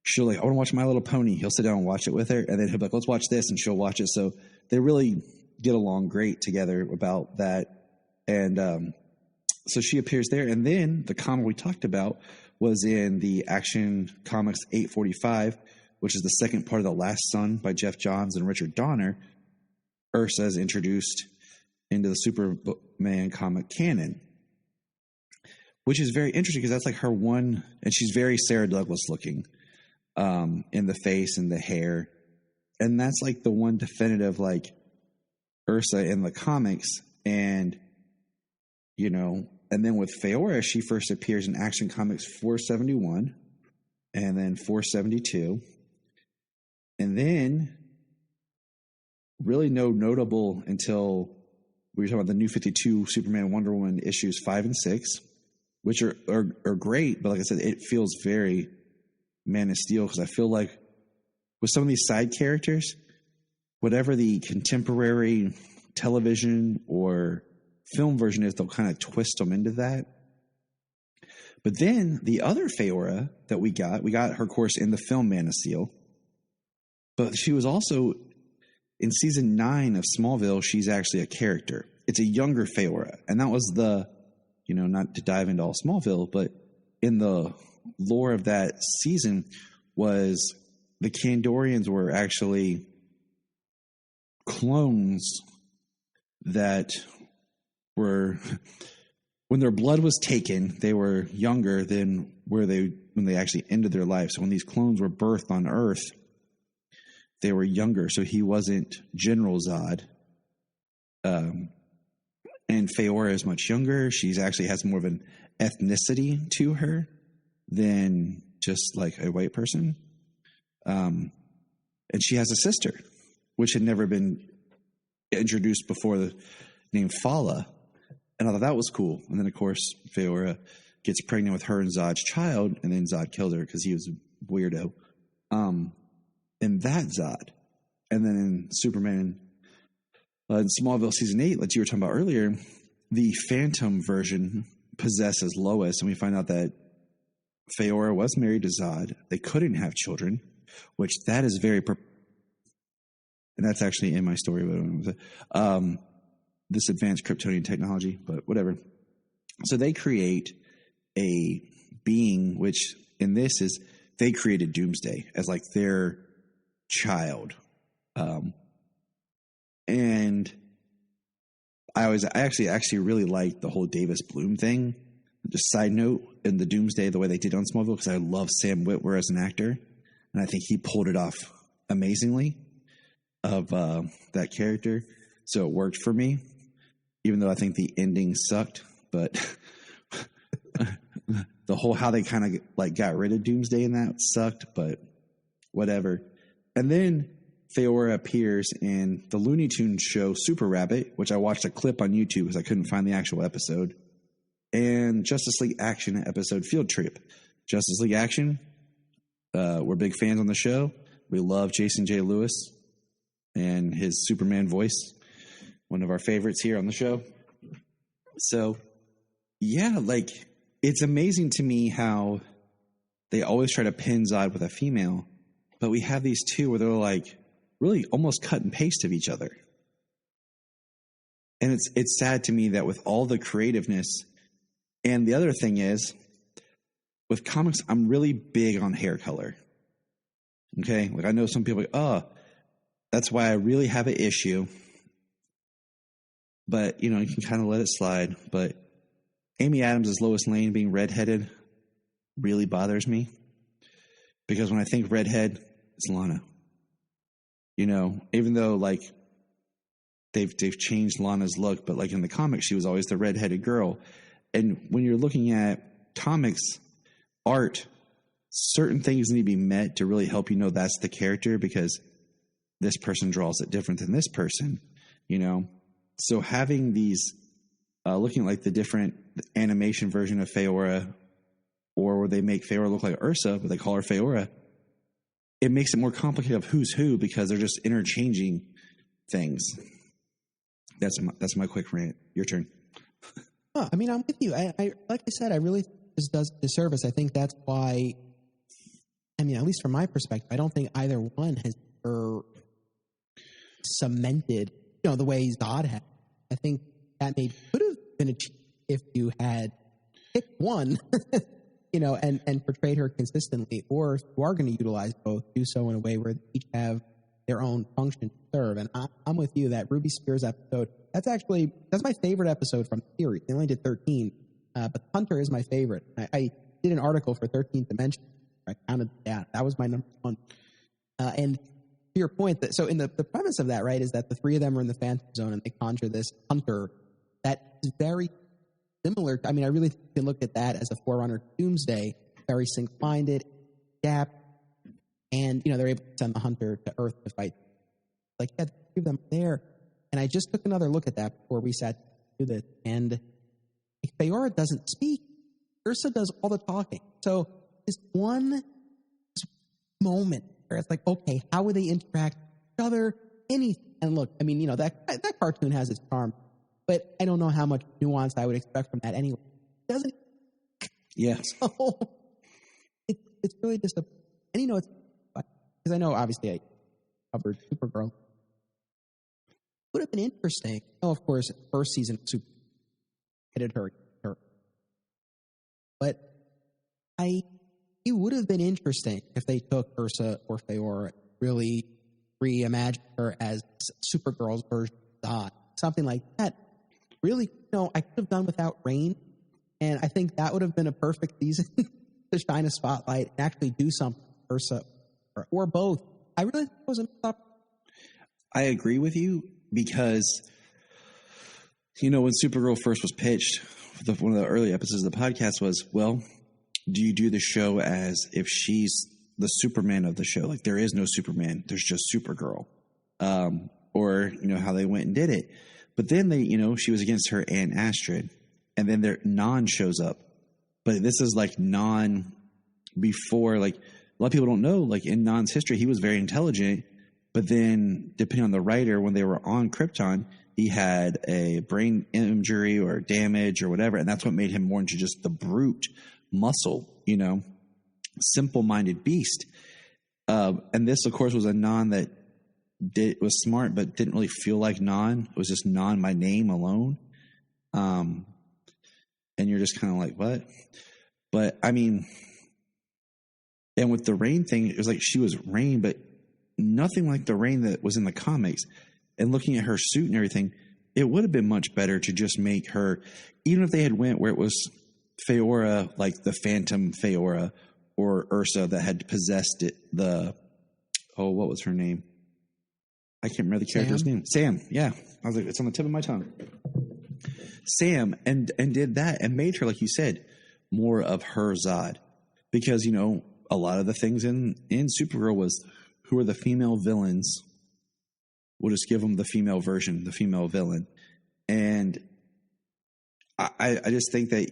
Speaker 5: she'll I want to watch My Little Pony. He'll sit down and watch it with her, and then he'll be like, let's watch this, and she'll watch it. So they really get along great together about that. And so she appears there. And then the comic we talked about was in the Action Comics 845, which is the second part of The Last Son by Jeff Johns and Richard Donner. Ursa is introduced into the Superman comic canon, which is very interesting because that's her one, and she's very Sarah Douglas looking in the face and the hair. And that's the one definitive Ursa in the comics. And and then with Faora, she first appears in Action Comics 471 and then 472. And then really no notable until we were talking about the New 52 Superman Wonder Woman issues 5 and 6, which are great. But like I said, it feels very Man of Steel because I feel like with some of these side characters, whatever the contemporary television or film version is, they'll kind of twist them into that. But then the other Faora that we got her, of course, in the film Man of Steel. But she was also in season 9 of Smallville. She's actually a character. It's a younger Faora. And that was not to dive into all Smallville, but in the lore of that season was the Kandorians were actually clones that were, when their blood was taken, they were younger than when they actually ended their life. So when these clones were birthed on Earth, they were younger. So he wasn't General Zod. And Faora is much younger. She's actually has more of an ethnicity to her than just a white person. And she has a sister, which had never been introduced before, named Fala. And I thought that was cool. And then, of course, Faora gets pregnant with her and Zod's child, and then Zod killed her because he was a weirdo. And that Zod. And then in Superman, in Smallville season 8, like you were talking about earlier, the Phantom version possesses Lois, and we find out that Faora was married to Zod. They couldn't have children, which that is very And that's actually in my story, but this advanced Kryptonian technology, but whatever. So they create a being, which in this is they created Doomsday as like their child. And I actually really liked the whole Davis Bloom thing. Just side note, in the Doomsday, the way they did on Smallville, because I love Sam Witwer as an actor, and I think he pulled it off amazingly of that character. So it worked for me, even though I think the ending sucked. But the whole how they kind of like got rid of Doomsday in that sucked, but whatever. And then Faora appears in the Looney Tunes show Super Rabbit, which I watched a clip on YouTube because I couldn't find the actual episode, and Justice League Action episode Field Trip. Justice League Action, we're big fans on the show. We love Jason J. Lewis and his Superman voice, one of our favorites here on the show. So, yeah, like, it's amazing to me how they always try to pin Zod with a female, but we have these two where they're like really almost cut and paste of each other. And it's sad to me that with all the creativeness, and the other thing is, with comics, I'm really big on hair color. Okay? Like, I know some people are like, that's why I really have an issue. But, you know, you can kind of let it slide. But Amy Adams as Lois Lane being redheaded really bothers me. Because when I think redhead, it's Lana. You know, even though, like, they've changed Lana's look, but, like, in the comics, she was always the redheaded girl. And when you're looking at comics art, certain things need to be met to really help you know that's the character, because this person draws it different than this person, you know? So having these, looking like the different animation version of Faora, or where they make Faora look like Ursa, but they call her Faora, it makes it more complicated of who's who, because they're just interchanging things. That's my quick rant. Your turn.
Speaker 6: I mean, I'm with you. I like I said, I really think this does a disservice. I think that's why, I mean, at least from my perspective, I don't think either one has ever cemented, you know, the way Zod had. I think that maybe could have been achieved if you had picked one, you know, and portrayed her consistently, or if you are going to utilize both, do so in a way where they each have their own function to serve. And I'm with you that Ruby Spears episode, that's my favorite episode from the series. They only did 13, but Hunter is my favorite. I did an article for 13th Dimension. I counted that. That was my number one. And to your point, so in the premise of that, right, is that the three of them are in the Phantom Zone and they conjure this Hunter that is very similar. I mean, I really think you can look at that as a forerunner to Doomsday, very sync-minded, adapt, and, you know, they're able to send the Hunter to Earth to fight. Like, yeah, the three of them there. And I just took another look at that before we sat to do this. And Faora doesn't speak. Ursa does all the talking. So this one moment where it's like, okay, how would they interact with each other? Anything. And look, I mean, you know, that cartoon has its charm, but I don't know how much nuance I would expect from that anyway. It doesn't.
Speaker 5: Yeah.
Speaker 6: So it's really disappointing. And, you know, it's because I know, obviously, I covered Supergirl. Would have been interesting. Oh, of course, first season of Super hit her. But it would have been interesting if they took Ursa or Faora, really reimagined her as Supergirl's version of Zod. Something like that. Really, you know, I could have done without Rain, and I think that would have been a perfect season to shine a spotlight and actually do something with Ursa or both. I really think it was a messed up.
Speaker 5: I agree with you, because, you know, when Supergirl first was pitched, one of the early episodes of the podcast was, well, do you do the show as if she's the Superman of the show? Like, there is no Superman, there's just Supergirl. Or, you know, how they went and did it. But then they, you know, she was against her Aunt Astrid, and then their Non shows up. But this is like Non before, like, a lot of people don't know, like, in Non's history, he was very intelligent, but then, depending on the writer, when they were on Krypton, he had a brain injury or damage or whatever, and that's what made him more into just the brute muscle, you know, simple-minded beast. And this, of course, was a Non that was smart, but didn't really feel like Non. It was just Non by name alone. And you're just kind of like, what? But I mean, and with the Rain thing, it was like she was Rain, but nothing like the Rain that was in the comics. And looking at her suit and everything, it would have been much better to just make her, even if they had went where it was Faora, like the Phantom Faora, or Ursa that had possessed it, what was her name? I can't remember the character's name. Sam, yeah. I was like, it's on the tip of my tongue. Sam, and did that and made her, like you said, more of her Zod. Because, you know, a lot of the things in Supergirl was, who are the female villains? We'll just give them the female version, the female villain. And I just think that,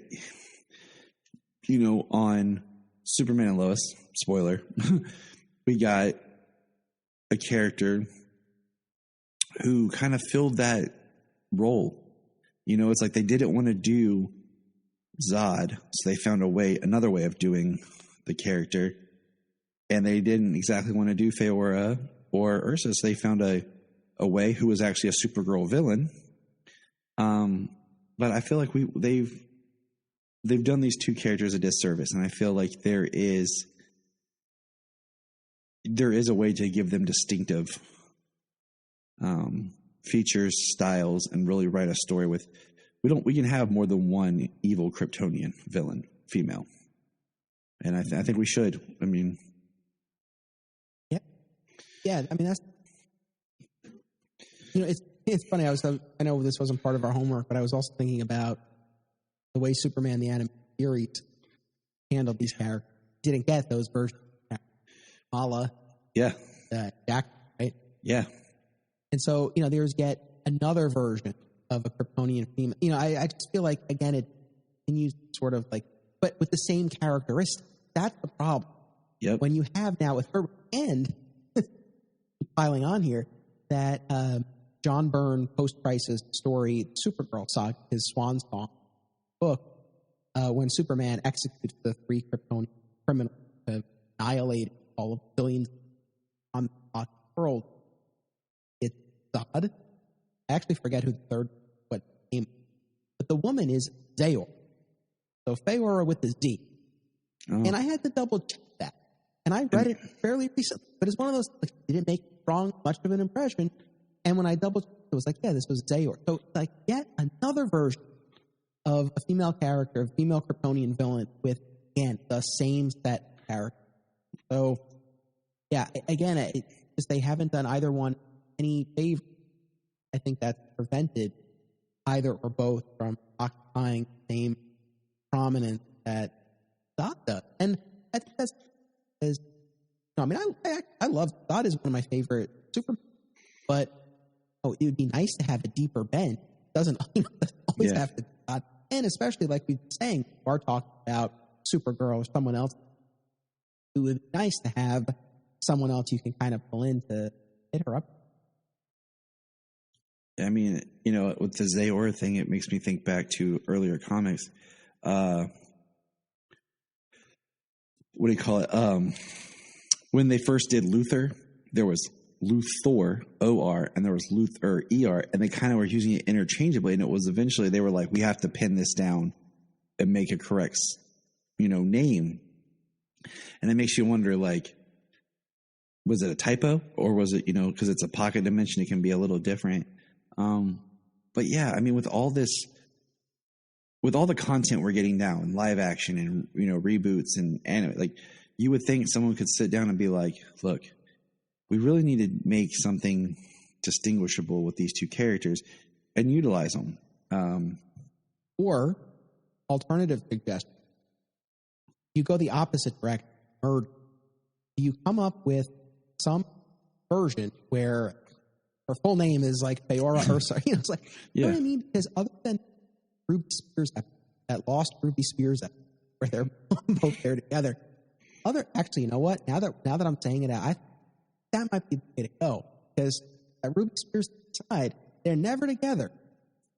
Speaker 5: you know, on Superman and Lois, spoiler, we got a character who kind of filled that role. You know, it's like they didn't want to do Zod, so they found another way of doing the character. And they didn't exactly want to do Faora or Ursa, so they found a way who was actually a Supergirl villain. But I feel like they've done these two characters a disservice, and I feel like there is a way to give them distinctive features, styles, and really write a story with. We can have more than one evil Kryptonian villain, female, and I think we should. I mean,
Speaker 6: yeah. I mean, that's, you know, it's funny. I know this wasn't part of our homework, but I was also thinking about the way Superman the animated series handled these characters. Didn't get those versions. Mala,
Speaker 5: yeah,
Speaker 6: Jack, right?
Speaker 5: Yeah.
Speaker 6: And so, you know, there's yet another version of a Kryptonian female. You know, I just feel like, again, it continues sort of like, but with the same characteristics. That's the problem.
Speaker 5: Yep.
Speaker 6: When you have now with her, and piling on here, that John Byrne post-crisis story, Supergirl saga, his swan song book, when Superman executes the 3 Kryptonian criminals to annihilate all of billions on the world. It's Zod. I actually forget who the third name, but the woman is Zayor. So Faora with the Z. Oh. And I had to double check that. And I read it fairly recently, but it's one of those, like, it didn't make much of an impression. And when I double checked, it was like, yeah, this was Zayor. So like yet another version of a female character, a female Kryptonian villain with, again, the same set character. So yeah, again, just they haven't done either one any favor. I think that's prevented either or both from occupying the same prominence that Zod does. And I think that's, I mean, I love Zod is one of my favorite Superman, but it would be nice to have a deeper bend. It doesn't always have to be Zod. And especially like we've been saying, we are talking about Supergirl or someone else. It would be nice to have someone else you can kind of pull in to hit her up.
Speaker 5: I mean, you know, with the Zayor thing, it makes me think back to earlier comics. What do you call it? When they first did Luthor, there was Luthor, O-R, and there was Luthor, E-R, and they kind of were using it interchangeably, and it was eventually, they were like, we have to pin this down and make a correct, name. And it makes you wonder, like, was it a typo, or was it, because it's a pocket dimension, it can be a little different. But yeah, I mean, with all the content we're getting now in live action and, reboots and anime, like, you would think someone could sit down and be like, look, we really need to make something distinguishable with these two characters and utilize them.
Speaker 6: Or alternative suggestion. You go the opposite direction. Or you come up with some version where her full name is like Faora Ursa. It's like, you know what I mean? Because other than Ruby Spears, that lost Ruby Spears, where they're both there together. Actually, you know what? Now that I'm saying it out, that might be the way to go. Because at Ruby Spears' side, they're never together.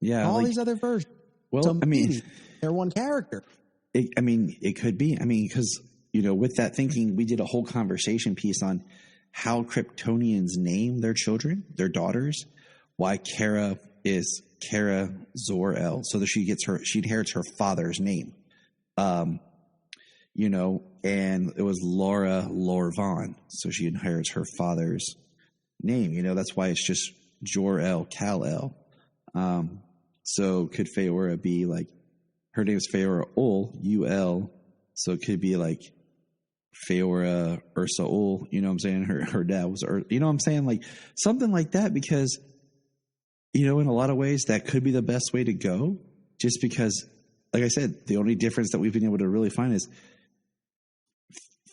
Speaker 5: Yeah.
Speaker 6: All these other versions.
Speaker 5: Well,
Speaker 6: so maybe they're one character.
Speaker 5: It could be. I mean, because, with that thinking, we did a whole conversation piece on how Kryptonians name their children, their daughters, why Kara is Kara Zor-El, so that she inherits her father's name. You know, and it was Laura Lorvon, so she inherits her father's name. You know, that's why it's just Jor-El, Kal-El. So could Faora be like, her name is Faora Ul, U-L, so it could be like Faora Ursa Ul, you know what I'm saying? Her dad was, you know what I'm saying? Like something like that, because, you know, in a lot of ways that could be the best way to go, just because, like I said, the only difference that we've been able to really find is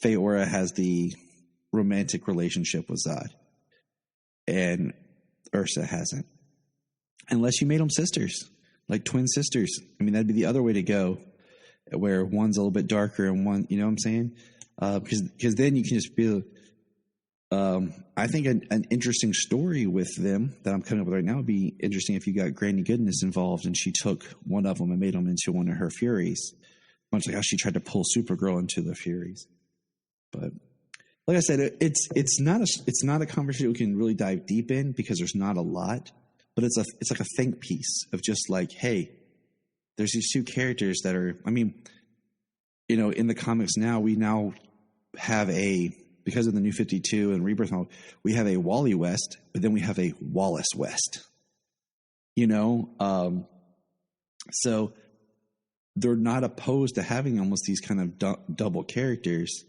Speaker 5: Faora has the romantic relationship with Zod, and Ursa hasn't. Unless you made them sisters, like twin sisters. I mean, that'd be the other way to go, where one's a little bit darker and one, you know what I'm saying? Because then you can just be, I think an interesting story with them that I'm coming up with right now would be interesting if you got Granny Goodness involved and she took one of them and made them into one of her Furies, much like how she tried to pull Supergirl into the Furies. But like I said, it's not a conversation we can really dive deep in because there's not a lot. But it's like a think piece of just like, hey, there's these two characters that are, I mean, you know, in the comics now, we now have because of the New 52 and Rebirth, we have a Wally West, but then we have a Wallace West, you know? So they're not opposed to having almost these kind of double characters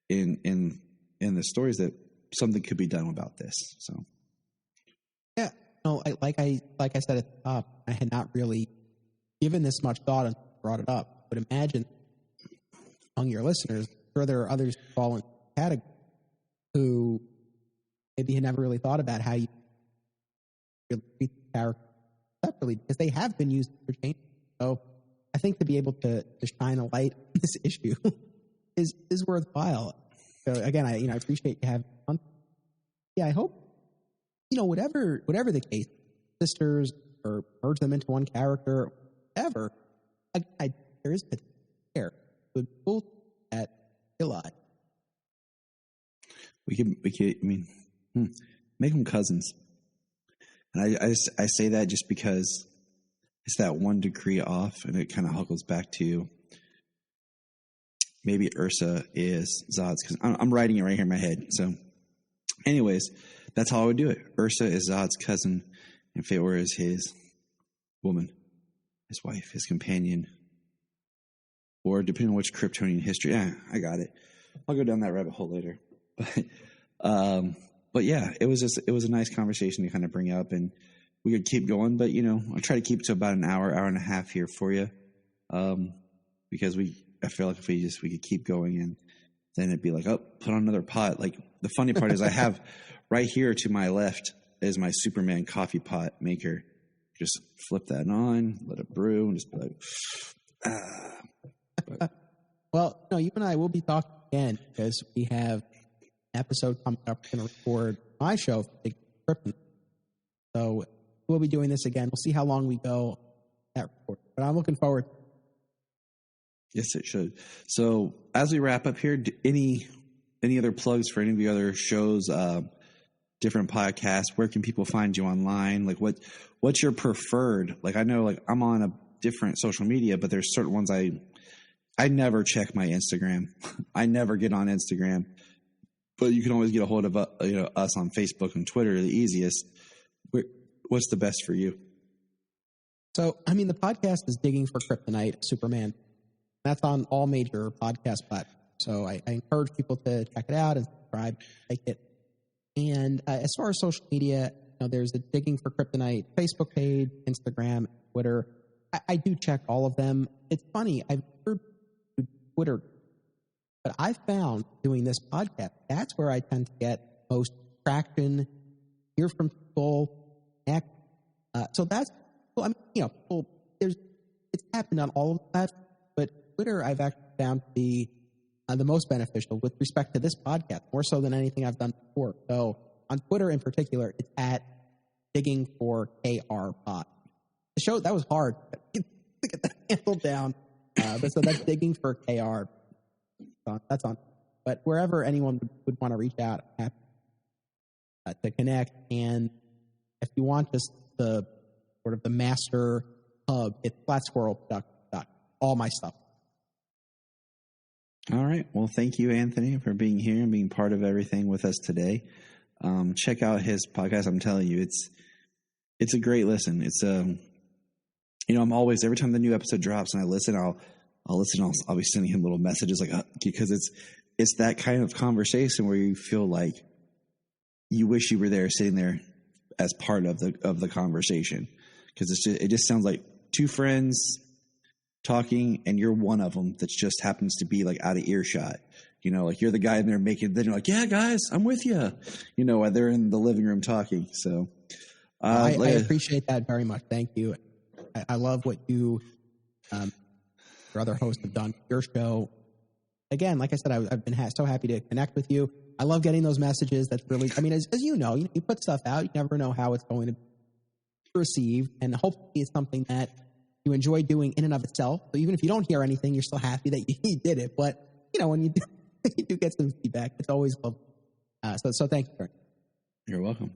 Speaker 5: in the stories, that something could be done about this. So.
Speaker 6: Yeah. No, like I said at the top, I had not really given this much thought and brought it up. But imagine among your listeners, I'm sure there are others who fall in the category who maybe had never really thought about how you really treat the character separately, because they have been used for change. So I think to be able to shine a light on this issue is worthwhile. So again, I appreciate you having me on. Yeah, I hope, you know, whatever the case, sisters or merge them into one character, whatever, there is potential there. Would both at a lot.
Speaker 5: We could, I mean, make them cousins. And I say that just because it's that 1 degree off, and it kind of huckles back to maybe Ursa is Zod's, because I'm writing it right here in my head. So anyways, that's how I would do it. Ursa is Zod's cousin, and Faora is his woman, his wife, his companion, or depending on which Kryptonian history. Yeah, I got it. I'll go down that rabbit hole later. But yeah, it was a nice conversation to kind of bring up, and we could keep going. But you know, I'll try to keep it to about an hour and a half here for you, because I feel like if we could keep going, and then it'd be like, oh, put on another pot. Like the funny part is I have right here to my left is my Superman coffee pot maker. Just flip that on, let it brew, and just be like,
Speaker 6: Well, no, you and I will be talking again because we have an episode coming up. We're going to record my show for Big Kryptonite. So we'll be doing this again. We'll see how long we go at report. But I'm looking forward.
Speaker 5: Yes, it should. So as we wrap up here, any other plugs for any of the other shows, different podcasts? Where can people find you online? Like what's your preferred? Like I know, like I'm on a different social media, but there's certain ones I never check my Instagram. I never get on Instagram, but you can always get a hold of us on Facebook and Twitter, the easiest. What's the best for you?
Speaker 6: So, I mean, the podcast is Digging for Kryptonite, Superman. That's on all major podcast platforms. So I encourage people to check it out and subscribe, like it. And as far as social media, there's the Digging for Kryptonite Facebook page, Instagram, Twitter. I do check all of them. It's funny. I've heard Twitter, but I found doing this podcast, that's where I tend to get most traction, hear from people, connect. So that's, well, I mean, it's happened on all of that, but Twitter I've actually found to be the most beneficial with respect to this podcast, more so than anything I've done before. So on Twitter in particular, it's at Digging for KR Pod. The show, that was hard to get that handle down. But so that's Digging for KR. That's on. But wherever anyone would want to reach out, I'm happy to connect. And if you want just the sort of the master hub, it's flatsquirrelproductions.com. All my stuff.
Speaker 5: All right. Well, thank you, Anthony, for being here and being part of everything with us today. Check out his podcast. I'm telling you, it's a great listen. It's I'm always, every time the new episode drops and I listen, I'll listen. I'll be sending him little messages because it's that kind of conversation where you feel like you wish you were there, sitting there as part of the conversation, because it just sounds like two friends talking, and you're one of them that just happens to be like out of earshot. Like you're the guy in there then you're like, yeah, guys, I'm with you. While they're in the living room talking. So
Speaker 6: I appreciate that very much. Thank you. I love what you, your other hosts have done. Your show, again, like I said, I've been so happy to connect with you. I love getting those messages. That's really, as you know, you put stuff out. You never know how it's going to be received, and hopefully it's something that you enjoy doing in and of itself. So even if you don't hear anything, you're still happy that you did it. But when you do, you do get some feedback, it's always lovely. So thank you.
Speaker 5: You're welcome.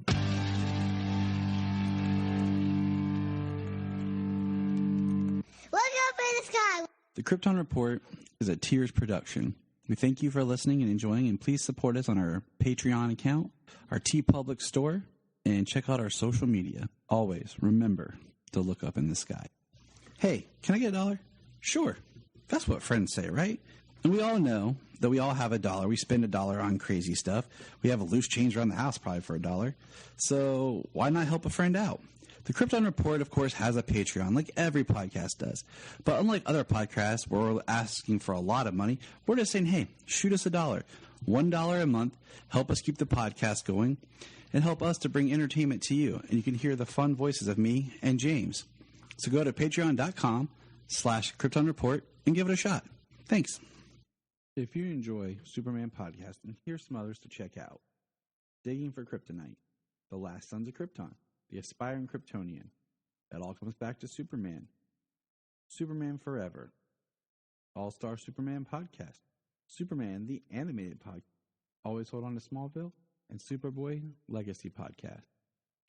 Speaker 1: Look up in the sky.
Speaker 2: The Krypton Report is a Tears production. We thank you for listening and enjoying, and please support us on our Patreon account, our TeePublic store, and check out our social media. Always remember to look up in the sky. Hey, can I get $1? Sure. That's what friends say, right? And we all know that we all have $1. We spend $1 on crazy stuff. We have a loose change around the house probably for $1. So why not help a friend out? The Krypton Report, of course, has a Patreon, like every podcast does. But unlike other podcasts where we're asking for a lot of money, we're just saying, hey, shoot us $1. $1 a month. Help us keep the podcast going and help us to bring entertainment to you. And you can hear the fun voices of me and James. So go to patreon.com/Krypton Report and give it a shot. Thanks. If you enjoy Superman podcasting, here's some others to check out. Digging for Kryptonite, The Last Sons of Krypton, The Aspiring Kryptonian. It all comes back to Superman. Superman Forever. All-Star Superman Podcast. Superman, the Animated Podcast. Always Hold On to Smallville. And Superboy Legacy Podcast.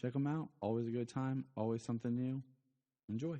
Speaker 2: Check them out. Always a good time. Always something new. Enjoy.